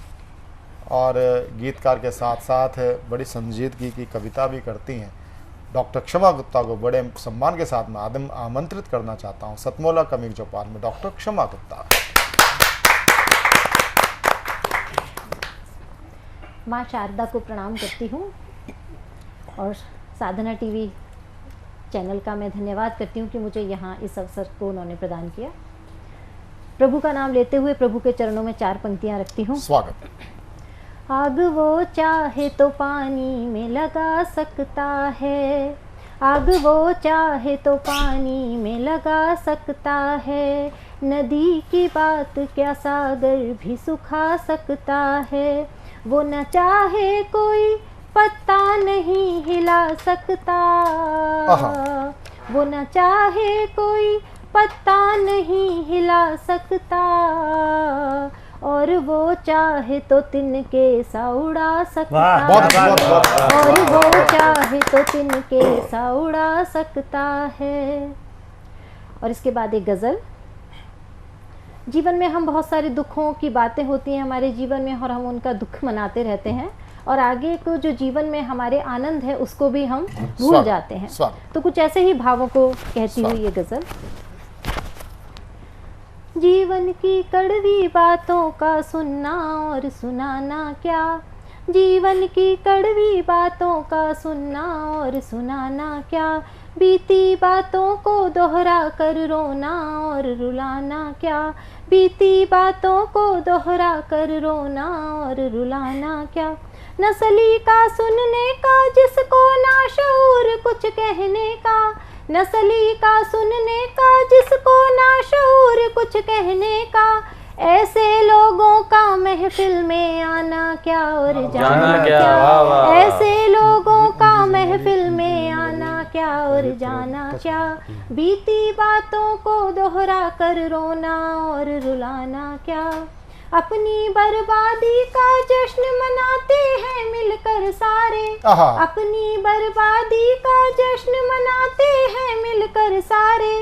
और गीतकार के साथ साथ बड़ी संजीदगी की कविता भी करती हैं। डॉक्टर क्षमा गुप्ता को बड़े सम्मान के साथ मैं आमंत्रित करना चाहता हूं सतमोला कमिक चौपाल में डॉक्टर क्षमा गुप्ता। माँ शारदा को प्रणाम करती हूँ, और साधना टीवी चैनल का मैं धन्यवाद करती हूँ कि मुझे यहाँ इस अवसर को उन्होंने प्रदान किया। प्रभु का नाम लेते हुए प्रभु के चरणों में 4 पंक्तियाँ रखती हूँ। स्वागत। आग वो चाहे तो पानी में लगा सकता है, आग वो चाहे तो पानी में लगा सकता है, नदी की बात क्या सागर भी सुखा सकता है, वो न चाहे कोई पत्ता नहीं हिला सकता, वो न चाहे कोई पत्ता नहीं हिला सकता, और वो चाहे तो तिनके सा उड़ा सकता बहुत और वो चाहे तो तिनके सा उड़ा सकता है। और इसके बाद एक गज़ल। जीवन में हम बहुत सारे दुखों की बातें होती हैं हमारे जीवन में और हम उनका दुख मनाते रहते हैं और आगे को जो जीवन में हमारे आनंद है उसको भी हम भूल जाते हैं। तो कुछ ऐसे ही भावों को कहती हुई ये गज़ल। जीवन की कड़वी बातों का सुनना और सुनाना क्या, जीवन की कड़वी बातों का सुनना और सुनाना क्या, बीती बातों को दोहरा कर रोना और रुलाना क्या, बीती बातों को दोहरा कर रोना और रुलाना क्या। नस्ली का सुनने का जिसको ना शऊर कुछ कहने का, नस्ली का सुनने का जिसको ना शऊर कुछ कहने का, ऐसे लोगों का महफिल में आना क्या और जाना क्या, ऐसे लोगों का महफिल में आना क्या और जाना क्या, बीती बातों को दोहरा कर रोना और रुलाना क्या। अपनी बर्बादी का जश्न मनाते हैं मिलकर सारे, अपनी बर्बादी का जश्न मनाते हैं मिलकर सारे,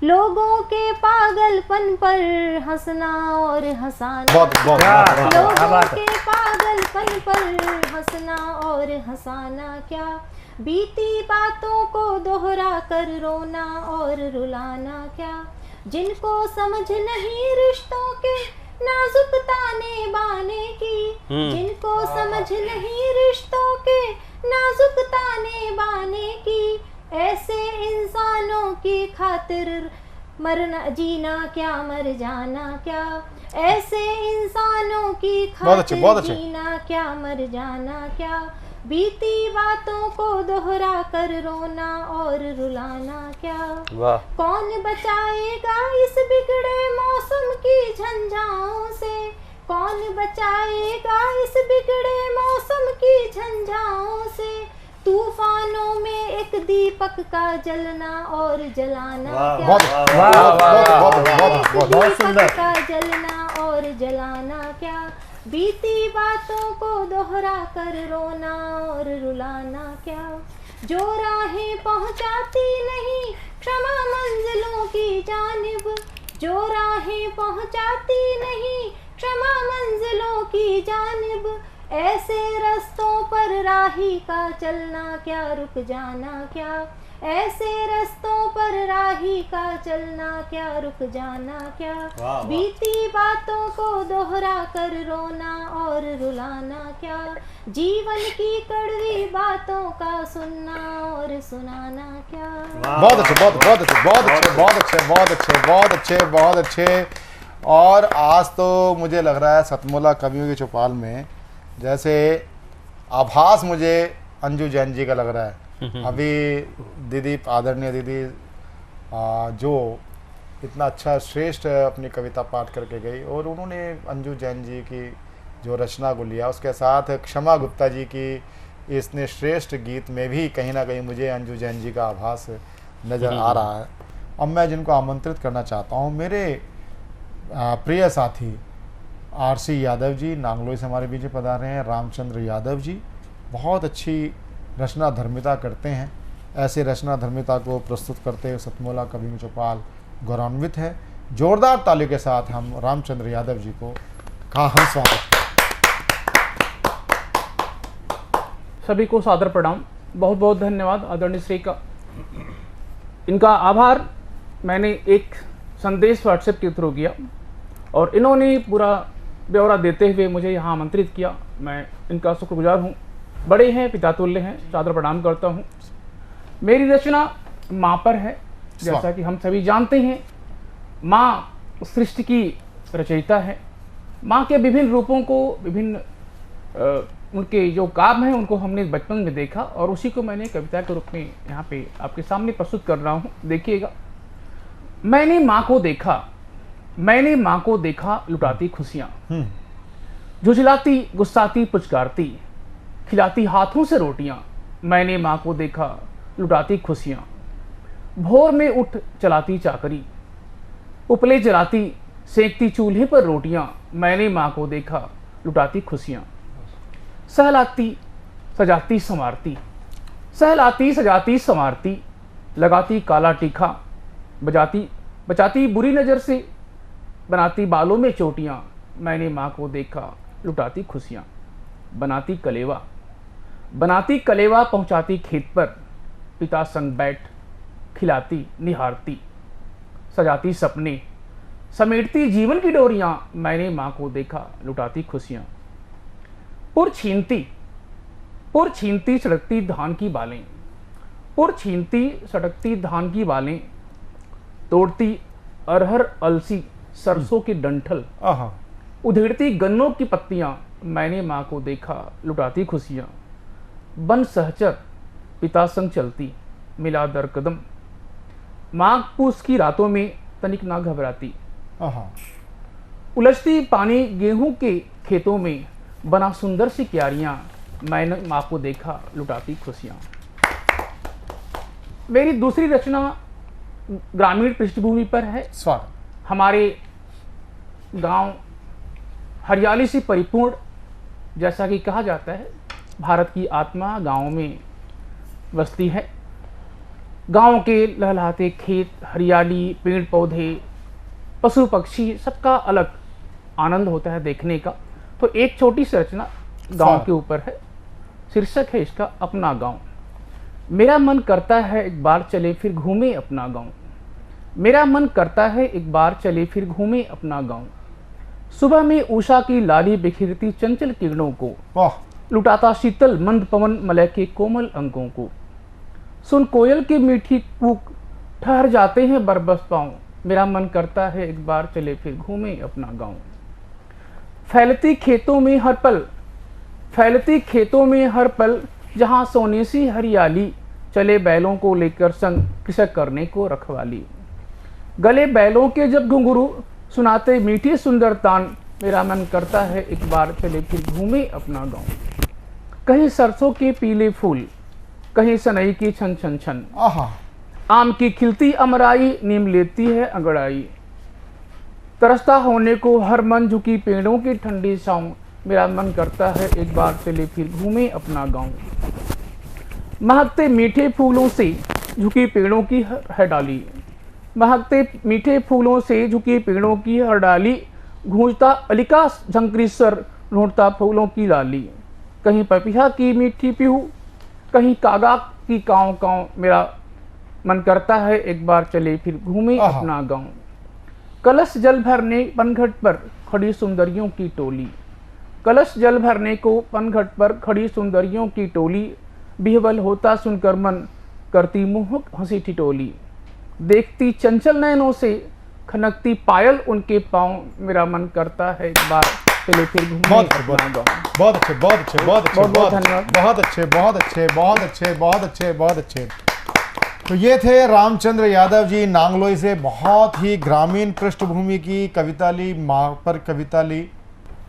लोगों के पागलपन पर हंसना और हंसाना, लोगों के पागलपन पर हंसना और हंसाना क्या, बीती बातों को दोहरा कर रोना और रुलाना क्या। जिनको समझ नहीं रिश्तों के नाजुक ताने बाने की, जिनको समझ नहीं रिश्तों के नाजुक ताने बाने की, ऐसे इंसानों की खातिर मरना जीना क्या मर जाना क्या, ऐसे इंसानों की खातिर जीना क्या मर जाना क्या, बीती बातों को दोहरा कर रोना और रुलाना क्या। कौन बचाएगा इस बिगड़े मौसम की झंझाओं से, कौन बचाएगा इस बिगड़े मौसम की झंझाओं से, तूफानों में एक दीपक का जलना और जलाना क्या, दीपक का जलना और जलाना क्या, बीती बातों को दोहरा कर रोना और रुलाना क्या। जो राहें पहुंचाती नहीं क्षमा मंजिलों की जानिब, जो राहें पहुंचाती नहीं क्षमा मंजिलों की जानिब, ऐसे रस्तों पर राही का चलना क्या रुक जाना क्या, ऐसे रस्तों पर राही का चलना क्या रुक जाना क्या, बीती बातों को दोहरा कर रोना और रुलाना क्या, जीवन की कड़वी बातों का सुनना और सुनाना क्या। बहुत अच्छे, बहुत बहुत अच्छे, बहुत अच्छे, बहुत अच्छे, बहुत अच्छे, बहुत अच्छे, बहुत अच्छे। और आज तो मुझे लग रहा है सतमोला कवियों की चौपाल में जैसे आभास मुझे अंजू जैन जी का लग रहा है। अभी दीदी, आदरणीय दीदी जो इतना अच्छा श्रेष्ठ अपनी कविता पाठ करके गई और उन्होंने अंजू जैन जी की जो रचना को लिया, उसके साथ क्षमा गुप्ता जी की इसने श्रेष्ठ गीत में भी कहीं ना कहीं मुझे अंजू जैन जी का आभास नज़र आ रहा है। अब मैं जिनको आमंत्रित करना चाहता हूँ, मेरे प्रिय साथी आरसी यादव जी नांगलोई से हमारे बीच पधारे हैं। रामचंद्र यादव जी बहुत अच्छी रचना धर्मिता करते हैं, ऐसे रचना धर्मिता को प्रस्तुत करते हुए सतमोला कवि चौपाल गौरवान्वित है। जोरदार तालियों के साथ हम रामचंद्र यादव जी को का हम स्वागत। सभी को सादर प्रणाम, बहुत बहुत धन्यवाद आदरणीय श्री का। इनका आभार मैंने एक संदेश व्हाट्सएप के थ्रू किया और इन्होंने पूरा ब्यौरा देते हुए मुझे यहाँ आमंत्रित किया। मैं इनका शुक्रगुजार हूँ। बड़े हैं, पितातुल्य हैं, सादर प्रणाम करता हूँ। मेरी रचना माँ पर है। जैसा कि हम सभी जानते हैं, माँ सृष्टि की रचयिता है। माँ के विभिन्न रूपों को, विभिन्न उनके जो काम हैं उनको हमने बचपन में देखा और उसी को मैंने कविता के रूप में यहाँ पे आपके सामने प्रस्तुत कर रहा हूँ। देखिएगा। मैंने माँ को देखा, मैंने माँ को देखा लुटाती खुशियाँ, झुझलाती, गुस्साती, पुचकारती, खिलाती हाथों से रोटियाँ। मैंने माँ को देखा लुटाती खुशियाँ, भोर में उठ चलाती चाकरी, उपले जलाती सेकती चूल्हे पर रोटियां, मैंने माँ को देखा लुटाती खुशियां। सहलाती सजाती संवारती, सहलाती सजाती संवारती, लगाती काला टीखा, बचाती बुरी नज़र से, बनाती बालों में चोटियां, मैंने माँ को देखा लुटाती खुशियां। बनाती कलेवा पहुंचाती खेत पर, पिता संग बैठ खिलाती निहारती। सजाती सपने, समेटती जीवन की डोरियां, मैंने माँ को देखा लुटाती खुशियां। पुर छीनती सड़कती धान की बालें, पुर छीनती सड़कती धान की बालें, तोड़ती अरहर अलसी सरसों की डंठल, उधेड़ती गन्नों की पत्तियां, मैंने माँ को देखा लुटाती खुशियां। बन सहचर पिता संग चलती, मिला दर कदम, माघ पूस की रातों में तनिक ना घबराती। उलझती पानी गेहूं के खेतों में, बना सुंदर सी क्यारियां, मैंने माँ को देखा लुटाती खुशियां। मेरी दूसरी रचना ग्रामीण पृष्ठभूमि पर है। हमारे गांव हरियाली से परिपूर्ण, जैसा कि कहा जाता है भारत की आत्मा गांव में बसती है। गांव के लहलहाते खेत, हरियाली, पेड़ पौधे, पशु पक्षी, सबका अलग आनंद होता है देखने का। तो एक छोटी सी रचना गांव के ऊपर है। शीर्षक है इसका अपना गांव। मेरा मन करता है एक बार चले फिर घूमे अपना गांव, मेरा मन करता है एक बार चले फिर घूमे अपना गांव। सुबह में उषा की लाली बिखरती चंचल किरणों को, लुटाता शीतल मंद पवन मलय के कोमल अंगों को। सुन कोयल की मीठी कूक, ठहर जाते हैं बरबस पाँव, मेरा मन करता है एक बार चले फिर घूमे अपना गांव। फैलती खेतों में हर पल, फैलती खेतों में हर पल, जहां सोने सी हरियाली, चले बैलों को लेकर संग कृषक करने को रखवाली। गले बैलों के जब घुंघरू सुनाते मीठी सुंदर तान, मेरा मन करता है एक बार चले फिर घूमे अपना गांव। कहीं सरसों के पीले फूल, कहीं सनई की छन छन छन, आम की खिलती अमराई, नीम लेती है अंगड़ाई। तरसता होने को हर मन झुकी पेड़ों की ठंडी छाँव, मेरा मन करता है एक बार चले फिर घूमे अपना गांव। महकते मीठे फूलों से झुकी पेड़ों की है डाली, महकते मीठे फूलों से झुकी पेड़ों की हर डाली। गूंजता अलिका झंकरी सर, ढूंढता फूलों की लाली। कहीं पपीहा की मीठी पीहू, कहीं कागा की काँव काँव, मेरा मन करता है एक बार चले फिर घूमे अपना गांव। कलश जल भरने पनघट पर खड़ी सुंदरियों की टोली, कलश जल भरने को पनघट पर खड़ी सुंदरियों की टोली। बिहवल होता सुनकर मन, करती मोहक हंसी ठिठोली। देखती चंचल नयनों से, खनकती पायल उनके पाँव, मेरा मन करता है एक बार चले फिर घूमे अपना गांव। बहुत अच्छे, बहुत अच्छे, बहुत अच्छे, बहुत धन्यवाद। बहुत अच्छे, बहुत अच्छे, बहुत अच्छे, बहुत अच्छे, बहुत अच्छे। तो ये थे रामचंद्र यादव जी नांगलोई से, बहुत ही ग्रामीण पृष्ठभूमि की कविता ली, माँ पर कविता ली।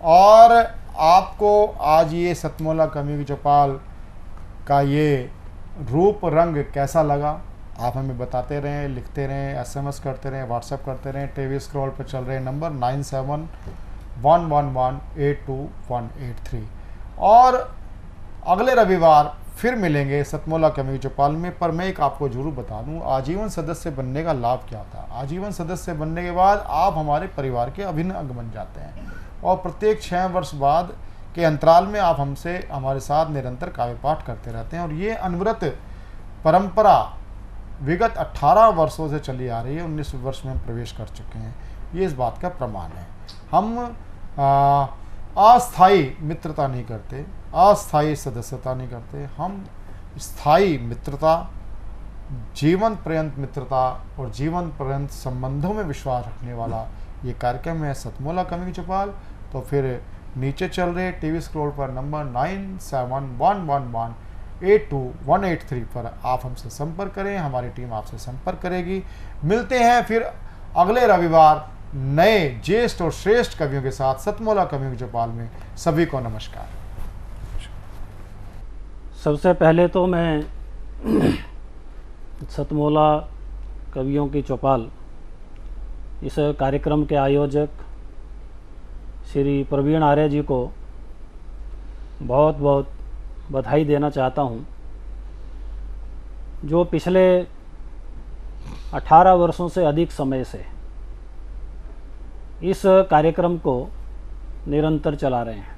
और आपको आज ये सतमोला कवि चौपाल का ये रूप रंग कैसा लगा, आप हमें बताते रहें, लिखते रहें, SMS करते रहें, व्हाट्सएप करते रहें। टीवी स्क्रॉल पर चल रहे नंबर 9711182183। और अगले रविवार फिर मिलेंगे सतमोला कवि चौपाल में। पर मैं एक आपको जरूर बता दूं, आजीवन सदस्य बनने का लाभ क्या होता है। आजीवन सदस्य बनने के बाद आप हमारे परिवार के अभिन्न अंग बन जाते हैं और प्रत्येक 6 वर्ष बाद के अंतराल में आप हमसे हमारे साथ निरंतर काव्य पाठ करते रहते हैं। और ये अनवरत परंपरा विगत 18 वर्षों से चली आ रही है। 19 वर्ष में हम प्रवेश कर चुके हैं, ये इस बात का प्रमाण है। हम अस्थायी मित्रता नहीं करते, अस्थायी सदस्यता नहीं करते, हम स्थायी मित्रता, जीवन पर्यंत मित्रता और जीवन पर्यंत संबंधों में विश्वास रखने वाला ये कार्यक्रम है सतमोला कवि चौपाल। तो फिर नीचे चल रहे टीवी स्क्रॉल पर नंबर 9711182183 पर आप हमसे संपर्क करें, हमारी टीम आपसे संपर्क करेगी। मिलते हैं फिर अगले रविवार नए ज्येष्ठ और श्रेष्ठ कवियों के साथ सतमोला कवि चौपाल में। सभी को नमस्कार। सबसे पहले तो मैं सतमोला कवियों की चौपाल इस कार्यक्रम के आयोजक श्री प्रवीण आर्य जी को बहुत बहुत बधाई देना चाहता हूँ, जो पिछले 18 वर्षों से अधिक समय से इस कार्यक्रम को निरंतर चला रहे हैं।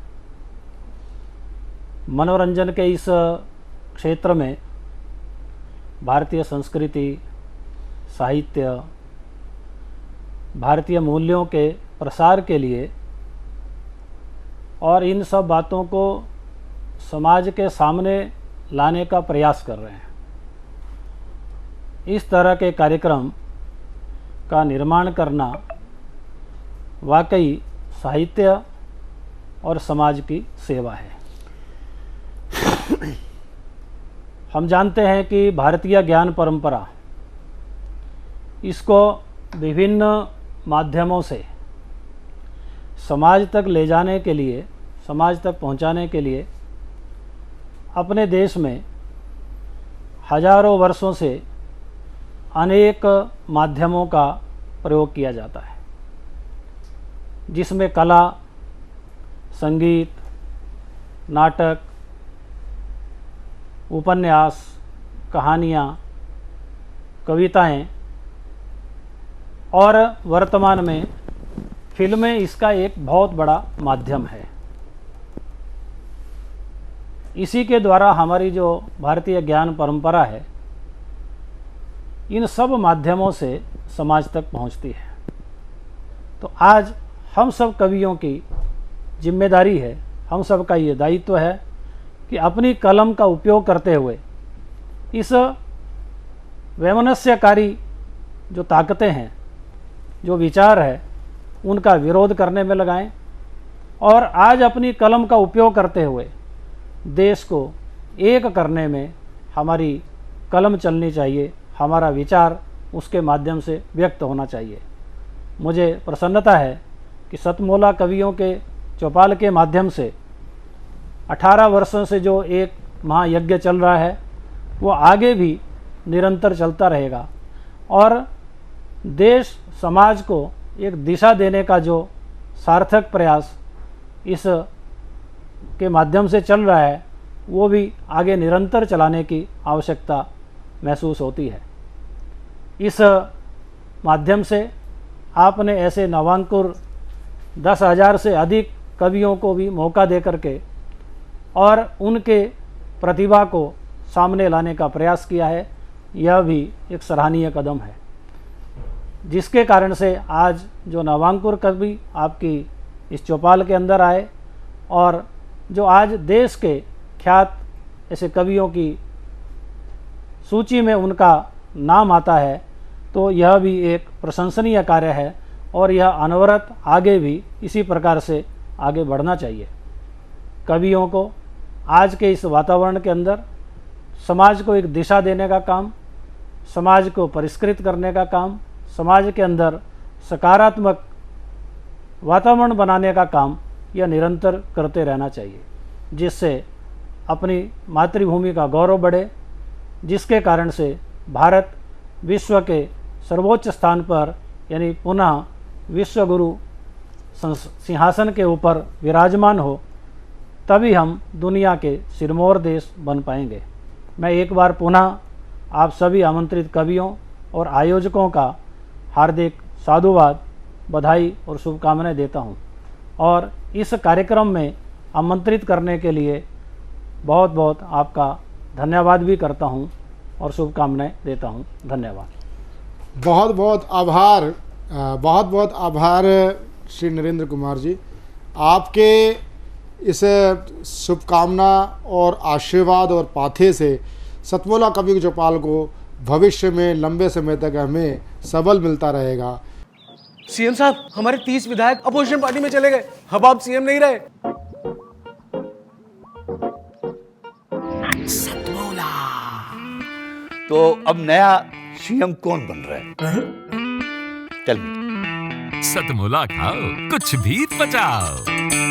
मनोरंजन के इस क्षेत्र में भारतीय संस्कृति, साहित्य, भारतीय मूल्यों के प्रसार के लिए और इन सब बातों को समाज के सामने लाने का प्रयास कर रहे हैं। इस तरह के कार्यक्रम का निर्माण करना वाकई साहित्य और समाज की सेवा है। हम जानते हैं कि भारतीय ज्ञान परंपरा इसको विभिन्न माध्यमों से समाज तक ले जाने के लिए, समाज तक पहुंचाने के लिए अपने देश में हजारों वर्षों से अनेक माध्यमों का प्रयोग किया जाता है, जिसमें कला, संगीत, नाटक, उपन्यास, कहानियाँ, कविताएं और वर्तमान में फिल्में इसका एक बहुत बड़ा माध्यम है। इसी के द्वारा हमारी जो भारतीय ज्ञान परंपरा है, इन सब माध्यमों से समाज तक पहुंचती है। तो आज हम सब कवियों की जिम्मेदारी है, हम सब का ये दायित्व है कि अपनी कलम का उपयोग करते हुए इस वैमनस्यकारी जो ताकतें हैं, जो विचार है, उनका विरोध करने में लगाएं और आज अपनी कलम का उपयोग करते हुए देश को एक करने में हमारी कलम चलनी चाहिए, हमारा विचार उसके माध्यम से व्यक्त होना चाहिए। मुझे प्रसन्नता है कि सतमोला कवियों के चौपाल के माध्यम से 18 वर्षों से जो एक महायज्ञ चल रहा है, वो आगे भी निरंतर चलता रहेगा और देश समाज को एक दिशा देने का जो सार्थक प्रयास इस के माध्यम से चल रहा है, वो भी आगे निरंतर चलाने की आवश्यकता महसूस होती है। इस माध्यम से आपने ऐसे नवांकुर 10,000 से अधिक कवियों को भी मौका दे करके और उनके प्रतिभा को सामने लाने का प्रयास किया है। यह भी एक सराहनीय कदम है, जिसके कारण से आज जो नवांकुर कवि आपकी इस चौपाल के अंदर आए और जो आज देश के ख्यात ऐसे कवियों की सूची में उनका नाम आता है, तो यह भी एक प्रशंसनीय कार्य है और यह अनवरत आगे भी इसी प्रकार से आगे बढ़ना चाहिए। कवियों को आज के इस वातावरण के अंदर समाज को एक दिशा देने का काम, समाज को परिष्कृत करने का काम, समाज के अंदर सकारात्मक वातावरण बनाने का काम यह निरंतर करते रहना चाहिए, जिससे अपनी मातृभूमि का गौरव बढ़े, जिसके कारण से भारत विश्व के सर्वोच्च स्थान पर यानी पुनः विश्व गुरु सिंहासन के ऊपर विराजमान हो, तभी हम दुनिया के सिरमौर देश बन पाएंगे। मैं एक बार पुनः आप सभी आमंत्रित कवियों और आयोजकों का हार्दिक साधुवाद, बधाई और शुभकामनाएं देता हूं और इस कार्यक्रम में आमंत्रित करने के लिए बहुत बहुत आपका धन्यवाद भी करता हूं और शुभकामनाएं देता हूं। धन्यवाद। बहुत बहुत आभार श्री नरेंद्र कुमार जी। आपके इस शुभकामना और आशीर्वाद और पाथे से सतमोला कवि चौपाल को भविष्य में लंबे समय तक हमें सबल मिलता रहेगा। सीएम साहब, हमारे 30 विधायक अपोजिशन पार्टी में चले गए, अब आप सीएम नहीं रहे। सतमोला तो अब नया सीएम कौन बन रहा है? चल सतमोला खाओ, कुछ भी पचाओ।